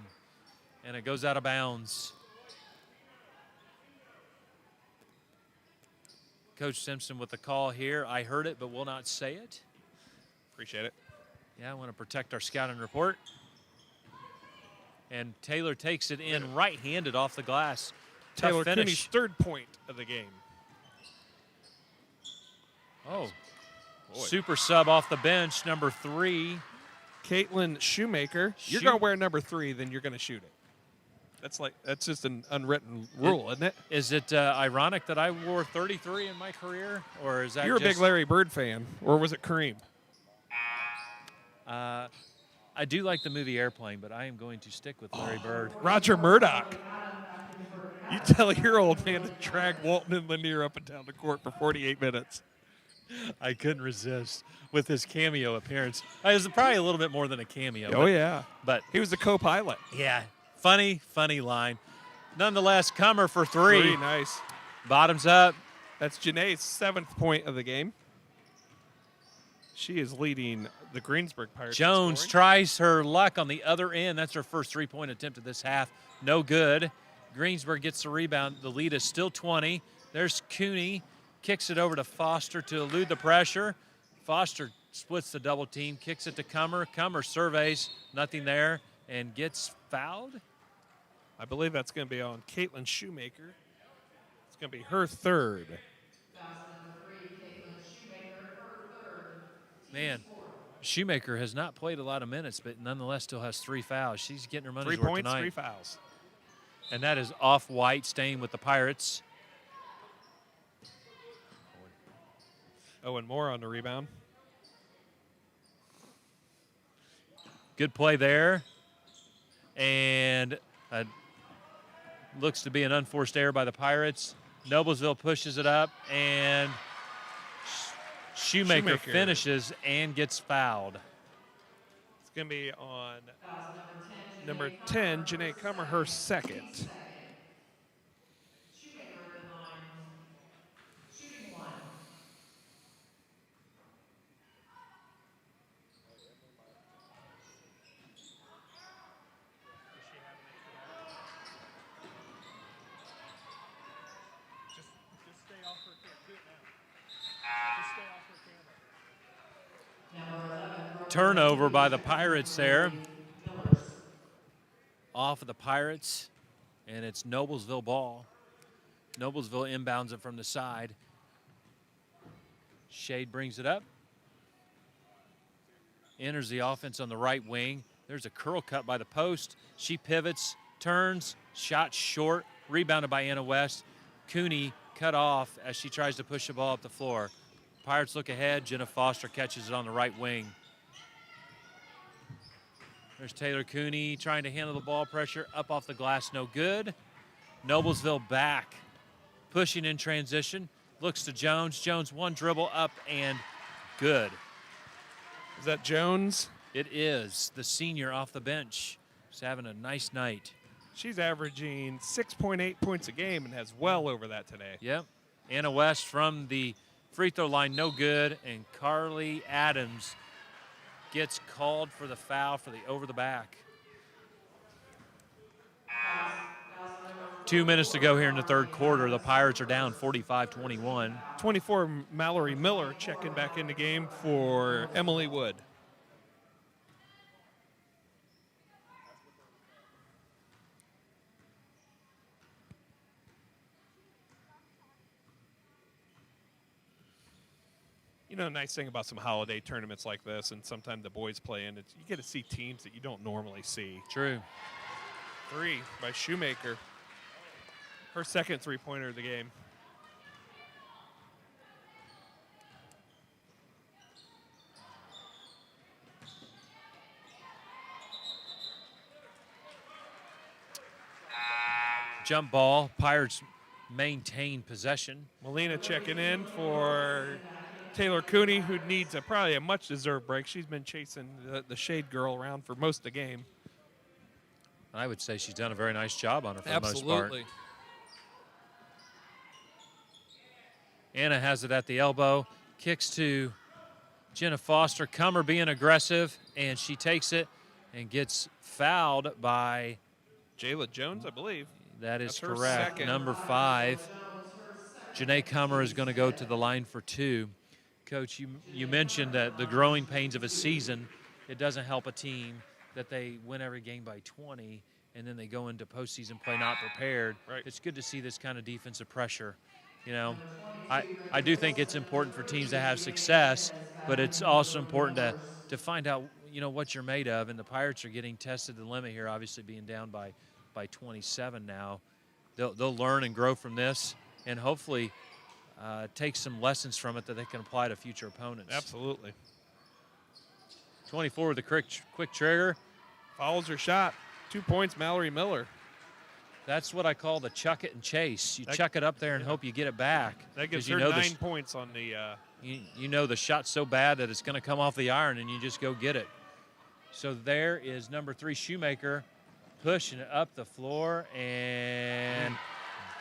And it goes out of bounds. Coach Simpson with the call here. I heard it, but will not say it. Appreciate it. Yeah, I want to protect our scouting report. And Taylor takes it in right-handed off the glass. Tough Taylor finish. Cooney's third point of the game. Oh, Boy. super sub off the bench, number 3. Caitlin Shoemaker. You're Shoot. going to wear number 3, then you're going to shoot it. That's just an unwritten rule, isn't it? Is it ironic that I wore 33 in my career, or is that You're a big just, Larry Bird fan, or was it Kareem? I do like the movie Airplane, but I am going to stick with Larry Bird. Roger Murdoch. You tell your old man to drag Walton and Lanier up and down the court for 48 minutes. I couldn't resist with his cameo appearance. It was probably a little bit more than a cameo. Oh, yeah. But He was the co-pilot. yeah, funny line. Nonetheless, Comer for three. Nice. Bottoms up. That's Janae's 7th point of the game. She is leading the Greensburg Pirates. Jones in scoring. tries her luck on the other end. That's her first three-point attempt of this half. No good. Greensburg gets the rebound. The lead is still 20. There's Cooney. Kicks it over to Foster to elude the pressure. Foster splits the double team, kicks it to Comer. Comer surveys, nothing there, and gets fouled. I believe that's going to be on Caitlin Shoemaker. It's going to be her third. Foul number 3, Caitlin Shoemaker, her third. Man, Shoemaker has not played a lot of minutes, but nonetheless still has 3 fouls. She's getting her money's 3 worth points, tonight. 3 fouls. And that is Off-White staying with the Pirates. Owen Moore on the rebound. Good play there. And looks to be an unforced error by the Pirates. Noblesville pushes it up, and Shoemaker finishes and gets fouled. It's going to be on number 10, Janae Comer, her second. Shoemaker at the line, shooting 1. Turnover by the Pirates there. Off of the Pirates, and it's Noblesville ball. Noblesville inbounds it from the side. Shade brings it up. Enters the offense on the right wing. There's a curl cut by the post. She pivots, turns, shot short, rebounded by Anna West. Cooney cut off as she tries to push the ball up the floor. Pirates look ahead. Jenna Foster catches it on the right wing. There's Taylor Cooney trying to handle the ball pressure. Up off the glass, no good. Noblesville back. Pushing in transition. Looks to Jones. Jones one dribble up and good. Is that Jones? It is. The senior off the bench. She's having a nice night. She's averaging 6.8 points a game and has well over that today. Yep. Anna West from the free throw line, no good. And Carly Adams gets called for the foul for the over the back. 2 minutes to go here in the third quarter. The Pirates are down 45-21. 24, Mallory Miller checking back in the game for Emily Wood. You know, nice thing about some holiday tournaments like this, and sometimes the boys play in, it's, you get to see teams that you don't normally see. True. 3 by Shoemaker. Her second three-pointer of the game. Jump ball. Pirates maintain possession. Molina checking in for Taylor Cooney, who needs probably a much-deserved break. She's been chasing the Shade girl around for most of the game. I would say she's done a very nice job on her for the most part. Absolutely. Anna has it at the elbow. Kicks to Jenna Foster. Comer being aggressive, and she takes it and gets fouled by... Jayla Jones, I believe. That is That's her correct. second. Number 5. Janae Comer is going to go to the line for 2. Coach, you mentioned that the growing pains of a season, it doesn't help a team that they win every game by 20 and then they go into postseason play not prepared. Right. It's good to see this kind of defensive pressure. You know, I do think it's important for teams to have success, but it's also important to find out, you know, what you're made of. And the Pirates are getting tested to the limit here, obviously being down by by 27 now. They'll learn and grow from this, and hopefully take some lessons from it that they can apply to future opponents. Absolutely. 24 with a quick trigger. Follows her shot. 2 points, Mallory Miller. That's what I call the chuck it and chase. You chuck it up there and hope you get it back. That gives 'cause her you know 9 points on the you know the shot's so bad that it's going to come off the iron, and you just go get it. So there is number 3 Shoemaker pushing it up the floor and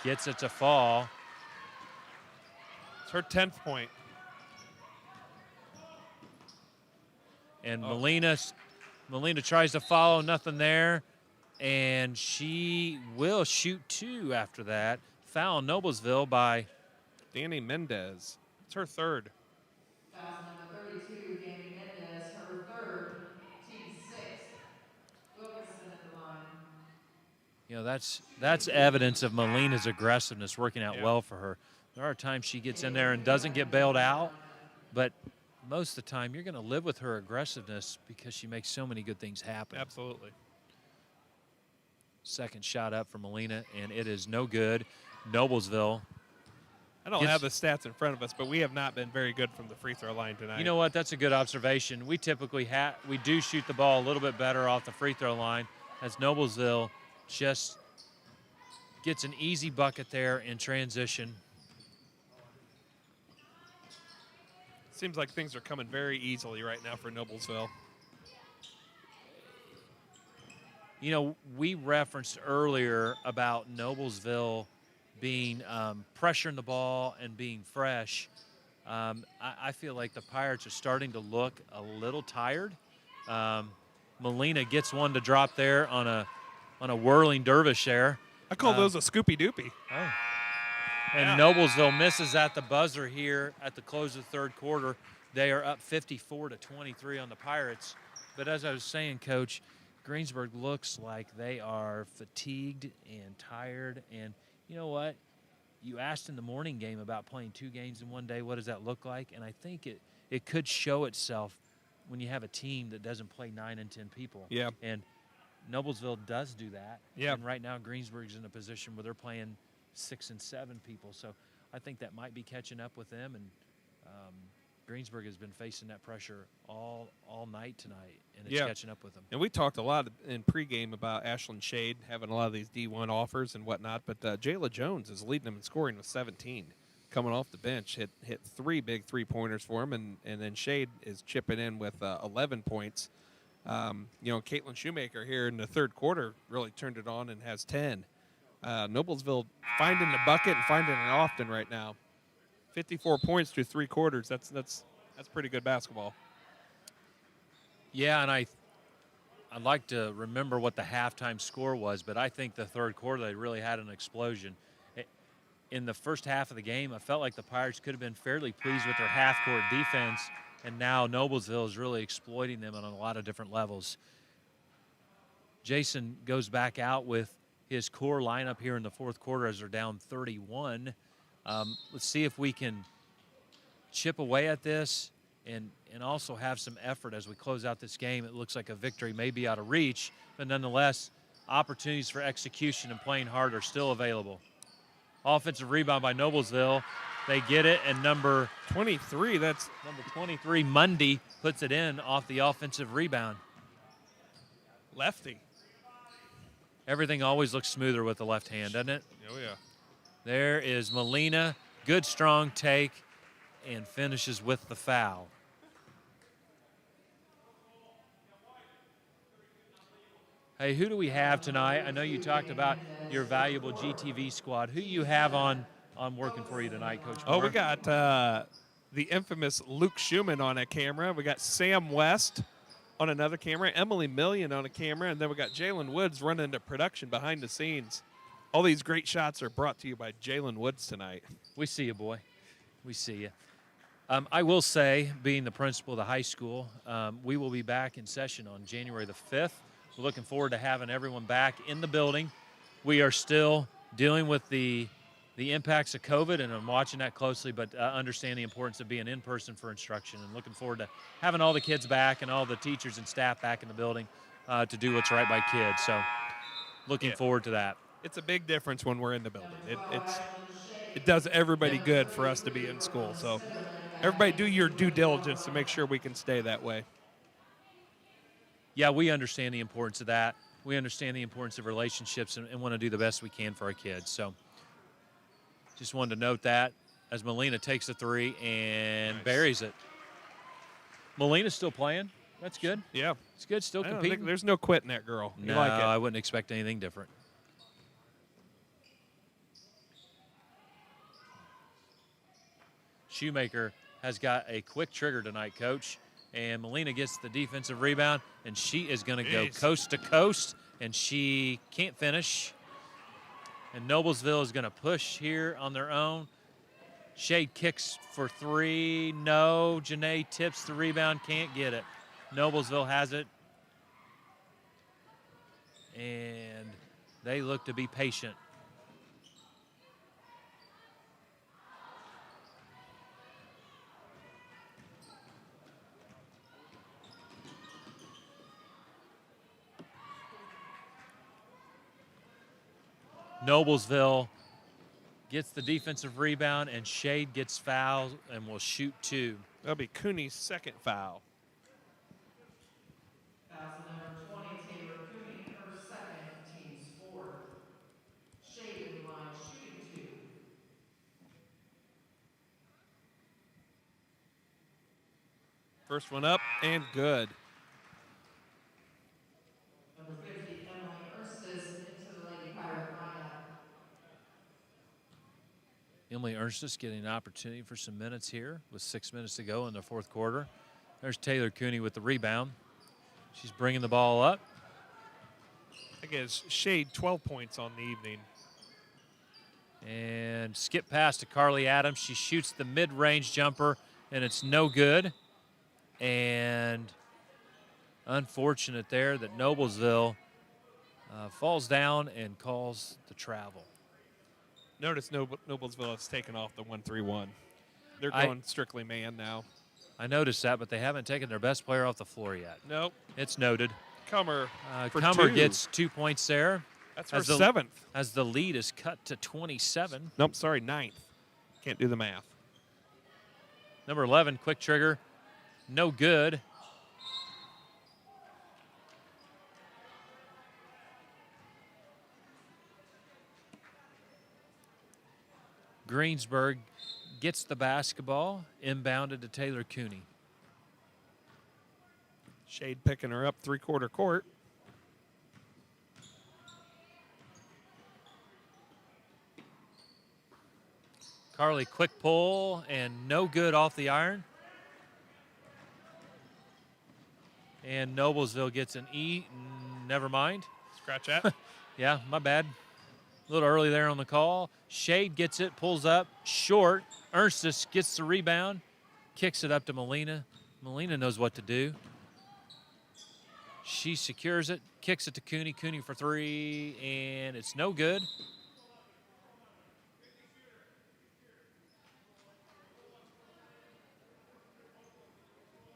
gets it to fall. It's her 10th point. And Melina tries to follow, nothing there. And she will shoot 2 after that. Foul Noblesville by Danny Mendez. It's her 3rd. Foul number 32, Danny Mendez, her 3rd, team 6th. Wilkerson at the line. You know, that's evidence of Melina's aggressiveness working out well for her. There are times she gets in there and doesn't get bailed out, but most of the time you're going to live with her aggressiveness because she makes so many good things happen. Absolutely. Second shot up for Melina, and it is no good. Noblesville. I don't have the stats in front of us, but we have not been very good from the free throw line tonight. You know what? That's a good observation. We typically we do shoot the ball a little bit better off the free throw line, as Noblesville just gets an easy bucket there in transition. Seems like things are coming very easily right now for Noblesville. You know, we referenced earlier about Noblesville being pressuring the ball and being fresh. I feel like the Pirates are starting to look a little tired. Melina gets one to drop there on a whirling dervish there. I call those a Scoopy Doopy. Oh. And Noblesville misses at the buzzer here at the close of the third quarter. They are up 54-23 on the Pirates. But as I was saying, Coach, Greensburg looks like they are fatigued and tired. And you know what? You asked in the morning game about playing 2 games in one day. What does that look like? And I think it could show itself when you have a team that doesn't play 9 and 10 people. Yeah. And Noblesville does do that. Yeah. And right now Greensburg's in a position where they're playing 6 and 7 people. So I think that might be catching up with them. And Greensburg has been facing that pressure all night tonight, and it's catching up with them. And we talked a lot in pregame about Ashlyn Shade having a lot of these D1 offers and whatnot, but Jayla Jones is leading them in scoring with 17. Coming off the bench, hit 3 big 3-pointers for him, and then Shade is chipping in with 11 points. You know, Caitlin Shoemaker here in the third quarter really turned it on and has 10. Noblesville finding the bucket and finding it often right now. 54 points through 3 quarters. That's pretty good basketball. Yeah, and I'd like to remember what the halftime score was, but I think the third quarter they really had an explosion. In the first half of the game, I felt like the Pirates could have been fairly pleased with their half-court defense, and now Noblesville is really exploiting them on a lot of different levels. Jason goes back out with his core lineup here in the fourth quarter as they're down 31. Let's see if we can chip away at this and also have some effort as we close out this game. It looks like a victory may be out of reach, but nonetheless, opportunities for execution and playing hard are still available. Offensive rebound by Noblesville. They get it, and number 23, number 23, Mundy, puts it in off the offensive rebound. Lefty. Everything always looks smoother with the left hand, doesn't it? Oh, yeah. There is Melina. Good, strong take, and finishes with the foul. Hey, who do we have tonight? I know you talked about your valuable GTV squad. Who you have on working for you tonight, Coach Moore? Oh, we got the infamous Luke Schumann on a camera. We got Sam West on another camera, Emily Million on a camera, and then we got Jalen Woods running the production behind the scenes. All these great shots are brought to you by Jalen Woods tonight. We see you, boy. We see you. I will say, being the principal of the high school, we will be back in session on January the 5th. We're looking forward to having everyone back in the building. We are still dealing with the impacts of COVID, and I'm watching that closely, but understand the importance of being in person for instruction, and looking forward to having all the kids back and all the teachers and staff back in the building to do what's right by kids. So looking Yeah. forward to that. It's a big difference when we're in the building. Number 12, Ryland Shade. It does everybody Yep. good for us to be in school. So everybody do your due diligence to make sure we can stay that way. Yeah, we understand the importance of that. We understand the importance of relationships and want to do the best we can for our kids. So just wanted to note that as Melina takes the three and buries it. Melina's still playing. That's good. Yeah. It's good. Still I don't competing. think there's no quitting that girl. You No, like it. I wouldn't expect anything different. Shoemaker has got a quick trigger tonight, Coach. And Melina gets the defensive rebound, and she is going to go coast to coast, and she can't finish. And Noblesville is going to push here on their own. Shade kicks for three. No. Janae tips the rebound, can't get it. Noblesville has it. And they look to be patient. Noblesville gets the defensive rebound, and Shade gets fouled and will shoot two. That'll be Cooney's second foul. Fouls on number 20, Taylor Cooney, her second, team's fourth. Shade in the line, shooting two. First one up and good. Number 50, Emily Erstis into the Lady Pirate lineup. Emily Ernstus getting an opportunity for some minutes here with 6 minutes to go in the fourth quarter. There's Taylor Cooney with the rebound. She's bringing the ball up. I guess Shade 12 points on the evening. And skip pass to Carly Adams. She shoots the mid-range jumper, and it's no good. And unfortunate there that Noblesville falls down and calls the travel. Notice Noblesville has taken off the 1-3-1. They're going strictly man now. I noticed that, but they haven't taken their best player off the floor yet. Nope. It's noted. Comer for Comer two. gets 2 points there. That's her seventh. As the lead is cut to 27. Nope, sorry, ninth. Can't do the math. Number 11, quick trigger. No good. Greensburg gets the basketball, inbounded to Taylor Cooney. Shade picking her up three-quarter court. Carly, quick pull, and no good off the iron. And Noblesville gets an E. Never mind. Scratch that. Yeah, my bad. A little early there on the call. Shade gets it, pulls up, short. Ernstus gets the rebound, kicks it up to Melina. Melina knows what to do. She secures it, kicks it to Cooney. Cooney for three, and it's no good.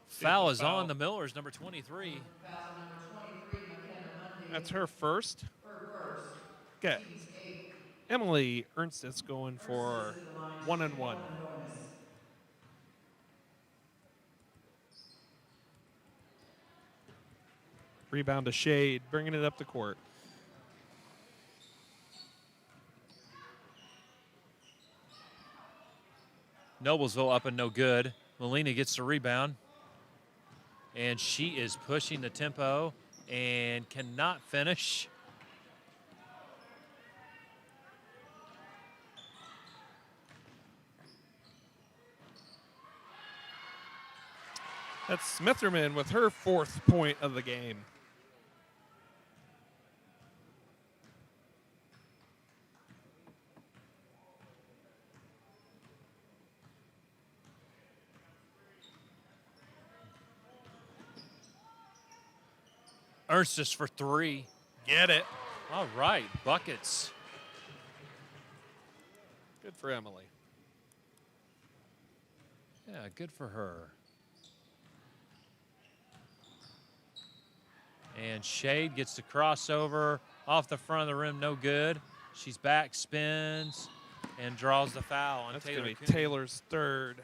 Foul is on the Millers, number 23. Foul number 23, McKenna Monday. That's her first. Her first. Okay. Team's eighth. Emily Ernstus going for 1-and-1. Rebound to Shade, bringing it up the court. Noblesville up and no good. Melina gets the rebound. And she is pushing the tempo and cannot finish. That's Smitherman with her fourth point of the game. Ernstus for three. Get it. All right, buckets. Good for Emily. Yeah, good for her. And Shade gets the crossover Off the front of the rim, no good. She's back, spins, and draws the foul on That's Taylor going to be Cooney. Taylor's third.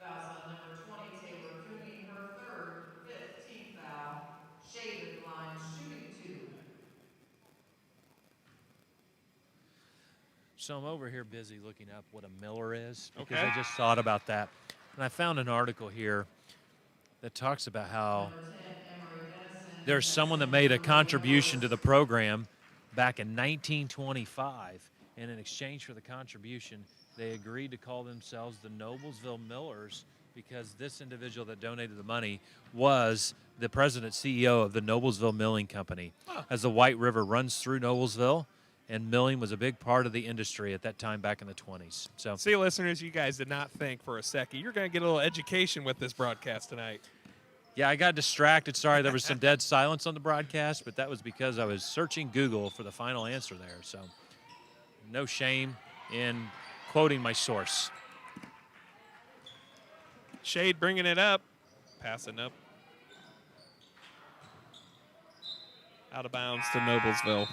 Fouls on number 20, Taylor Cooney, her third, fifth team foul. Shade at the line, shooting 2. So I'm over here busy looking up what a miller is because Okay. I just thought about that. And I found an article here that talks about how Number 10, Emery Dennison. there's someone that made a contribution to the program back in 1925, and in exchange for the contribution, they agreed to call themselves the Noblesville Millers because this individual that donated the money was the president CEO of the Noblesville Milling Company. As the White River runs through Noblesville, and milling was a big part of the industry at that time back in the 20s. So, See, listeners, you guys did not think for a second. You're going to get a little education with this broadcast tonight. yeah, I got distracted. Sorry, there was some dead silence on the broadcast, but that was because I was searching Google for the final answer there. So, no shame in quoting my source. Shade bringing it up. Passing up. Out of bounds to Noblesville.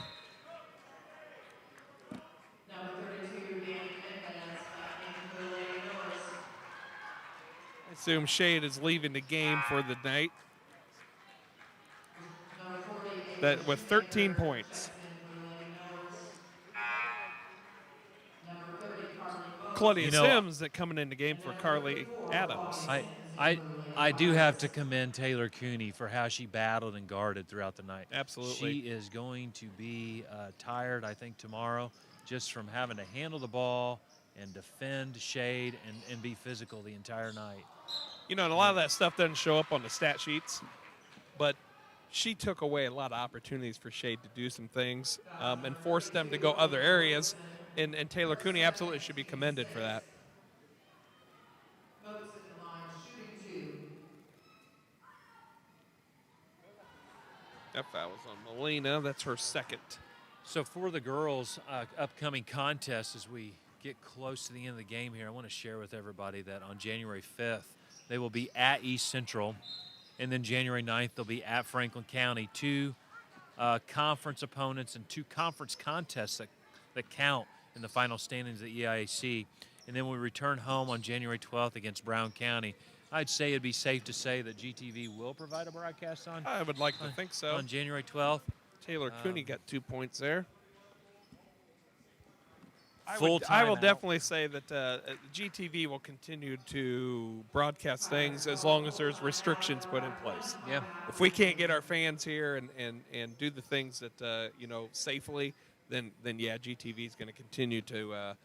Number 32, gaining advance, into the Lady Millers. I assume Shade is leaving the game for the night. Number 40, That with 13 points. Number 30, Carly Moe. Claudia You know, Sims that coming in the game for Carly Adams. I do have to commend Taylor Cooney for how she battled and guarded throughout the night. Absolutely. She is going to be tired, I think, tomorrow just from having to handle the ball and defend Shade and be physical the entire night. You know, and a lot of that stuff doesn't show up on the stat sheets, but she took away a lot of opportunities for Shade to do some things and forced them to go other areas. And Taylor Cooney absolutely should be commended for that. Moe's at the line, shooting 2. That foul was on Molina. That's her second. So for the girls' upcoming contest, as we get close to the end of the game here, I want to share with everybody that on January 5th, they will be at East Central, and then January 9th, they'll be at Franklin County. 2 conference opponents and 2 conference contests that count in the final standings at EIAC. And then we return home on January 12th against Brown County. I'd say it'd be safe to say that GTV will provide a broadcast on I would like to think so. on January 12th. Taylor Cooney got 2 points there. Full I will timeout. definitely say that GTV will continue to broadcast things as long as there's restrictions put in place. Yeah. If we can't get our fans here and do the things that safely, then yeah, GTV is going to continue to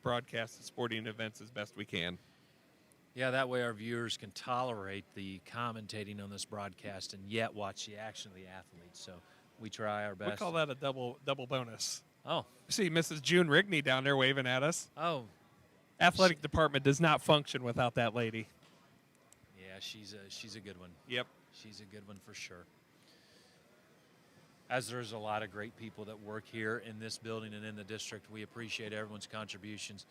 broadcast the sporting events as best we can. Yeah, that way our viewers can tolerate the commentating on this broadcast and yet watch the action of the athletes. So we try our best. We call that a double bonus. Oh, See Mrs. June Rigney down there waving at us. oh, Athletic department does not function without that lady. yeah, she's a good one. Yep. She's a good one for sure. As there's a lot of great people that work here in this building and in the district, we appreciate everyone's contributions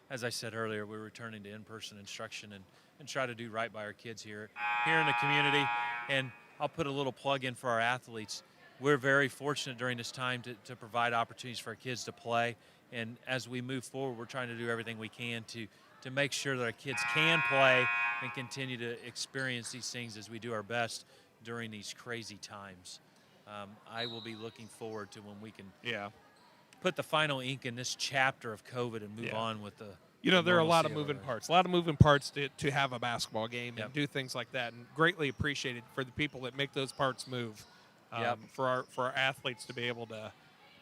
as I said earlier, we're returning to in-person instruction and try to do right by our kids here in the community. And I'll put a little plug in for our athletes. We're very fortunate during this time to provide opportunities for our kids to play. And as we move forward, we're trying to do everything we can to make sure that our kids can play and continue to experience these things as we do our best during these crazy times. I will be looking forward to when we can put the final ink in this chapter of COVID and move on with the there are a lot of normalcy moving our- parts. A lot of moving parts to have a basketball game Yep. and do things like that, and greatly appreciated for the people that make those parts move. Yep. For our athletes to be able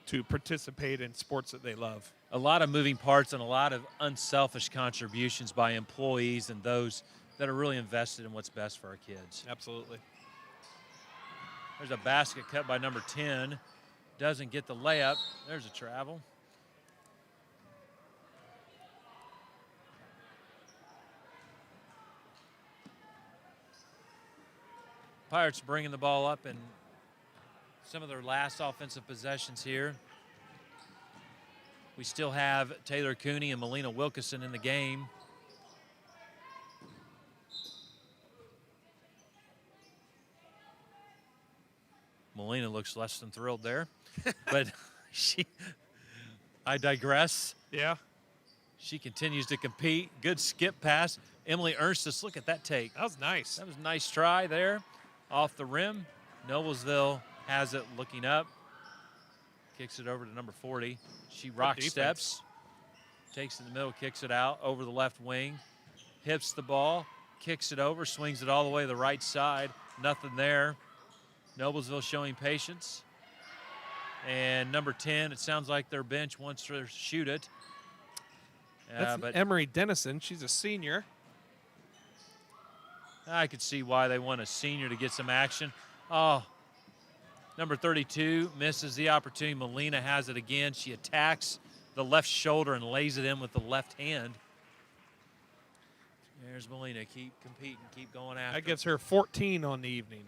to participate in sports that they love. A lot of moving parts and a lot of unselfish contributions by employees and those that are really invested in what's best for our kids. Absolutely. There's a basket cut by number 10. Doesn't get the layup. There's a travel. Pirates bringing the ball up in some of their last offensive possessions here. We still have Taylor Cooney and Melina Wilkeson in the game. Molina looks less than thrilled there, but I digress. Yeah. She continues to compete. Good skip pass. Emily Ernstis, look at that take. That was nice. That was a nice try there. Off the rim. Noblesville has it looking up. Kicks it over to number 40. She rock steps. Takes it in the middle, kicks it out over the left wing. Hips the ball. Kicks it over, swings it all the way to the right side. Nothing there. Noblesville showing patience. And number 10, it sounds like their bench wants to shoot it. That's But Emery Dennison. She's a senior. I could see why they want a senior to get some action. Oh, number 32 misses the opportunity. Molina has it again. She attacks the left shoulder and lays it in with the left hand. There's Molina. Keep competing. Keep going after. That gets her 14 on the evening.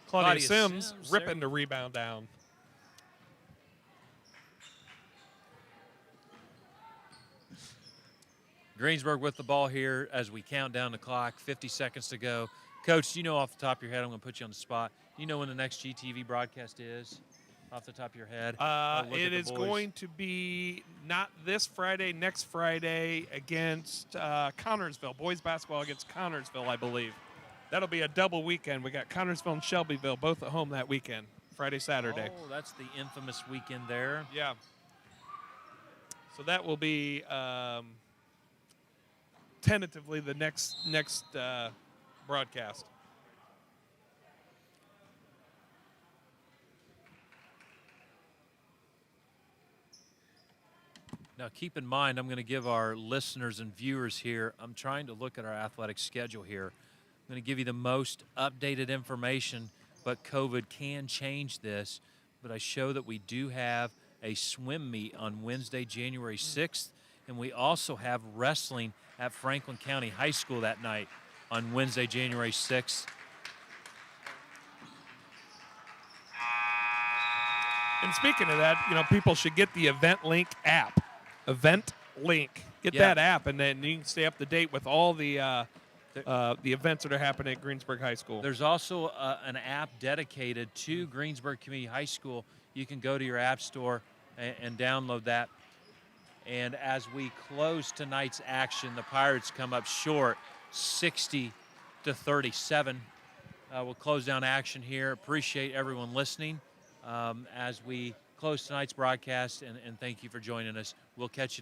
Claudia Sims ripping the rebound down. Greensburg with the ball here as we count down the clock. 50 seconds to go. Coach, do you know off the top of your head, I'm going to put you on the spot, do you know when the next GTV broadcast is off the top of your head? It is going to be not this Friday, next Friday against Connorsville. Boys basketball against Connorsville, I believe. That'll be a double weekend. We got Connorsville and Shelbyville both at home that weekend, Friday, Saturday. Oh, that's the infamous weekend there. Yeah. So that will be tentatively the next broadcast. Now, keep in mind, I'm going to give our listeners and viewers here, I'm trying to look at our athletic schedule here. I'm going to give you the most updated information, but COVID can change this. But I show that we do have a swim meet on Wednesday, January 6th, and we also have wrestling at Franklin County High School that night on Wednesday, January 6th. And speaking of that, people should get the Event Link app. Event Link. Get that app, and then you can stay up to date with all the events that are happening at Greensburg High School. There's also an app dedicated to Greensburg Community High School. You can go to your app store and download that. And as we close tonight's action, the Pirates come up short, 60-37. We'll close down action here. Appreciate everyone listening as we close tonight's broadcast, and thank you for joining us. We'll catch you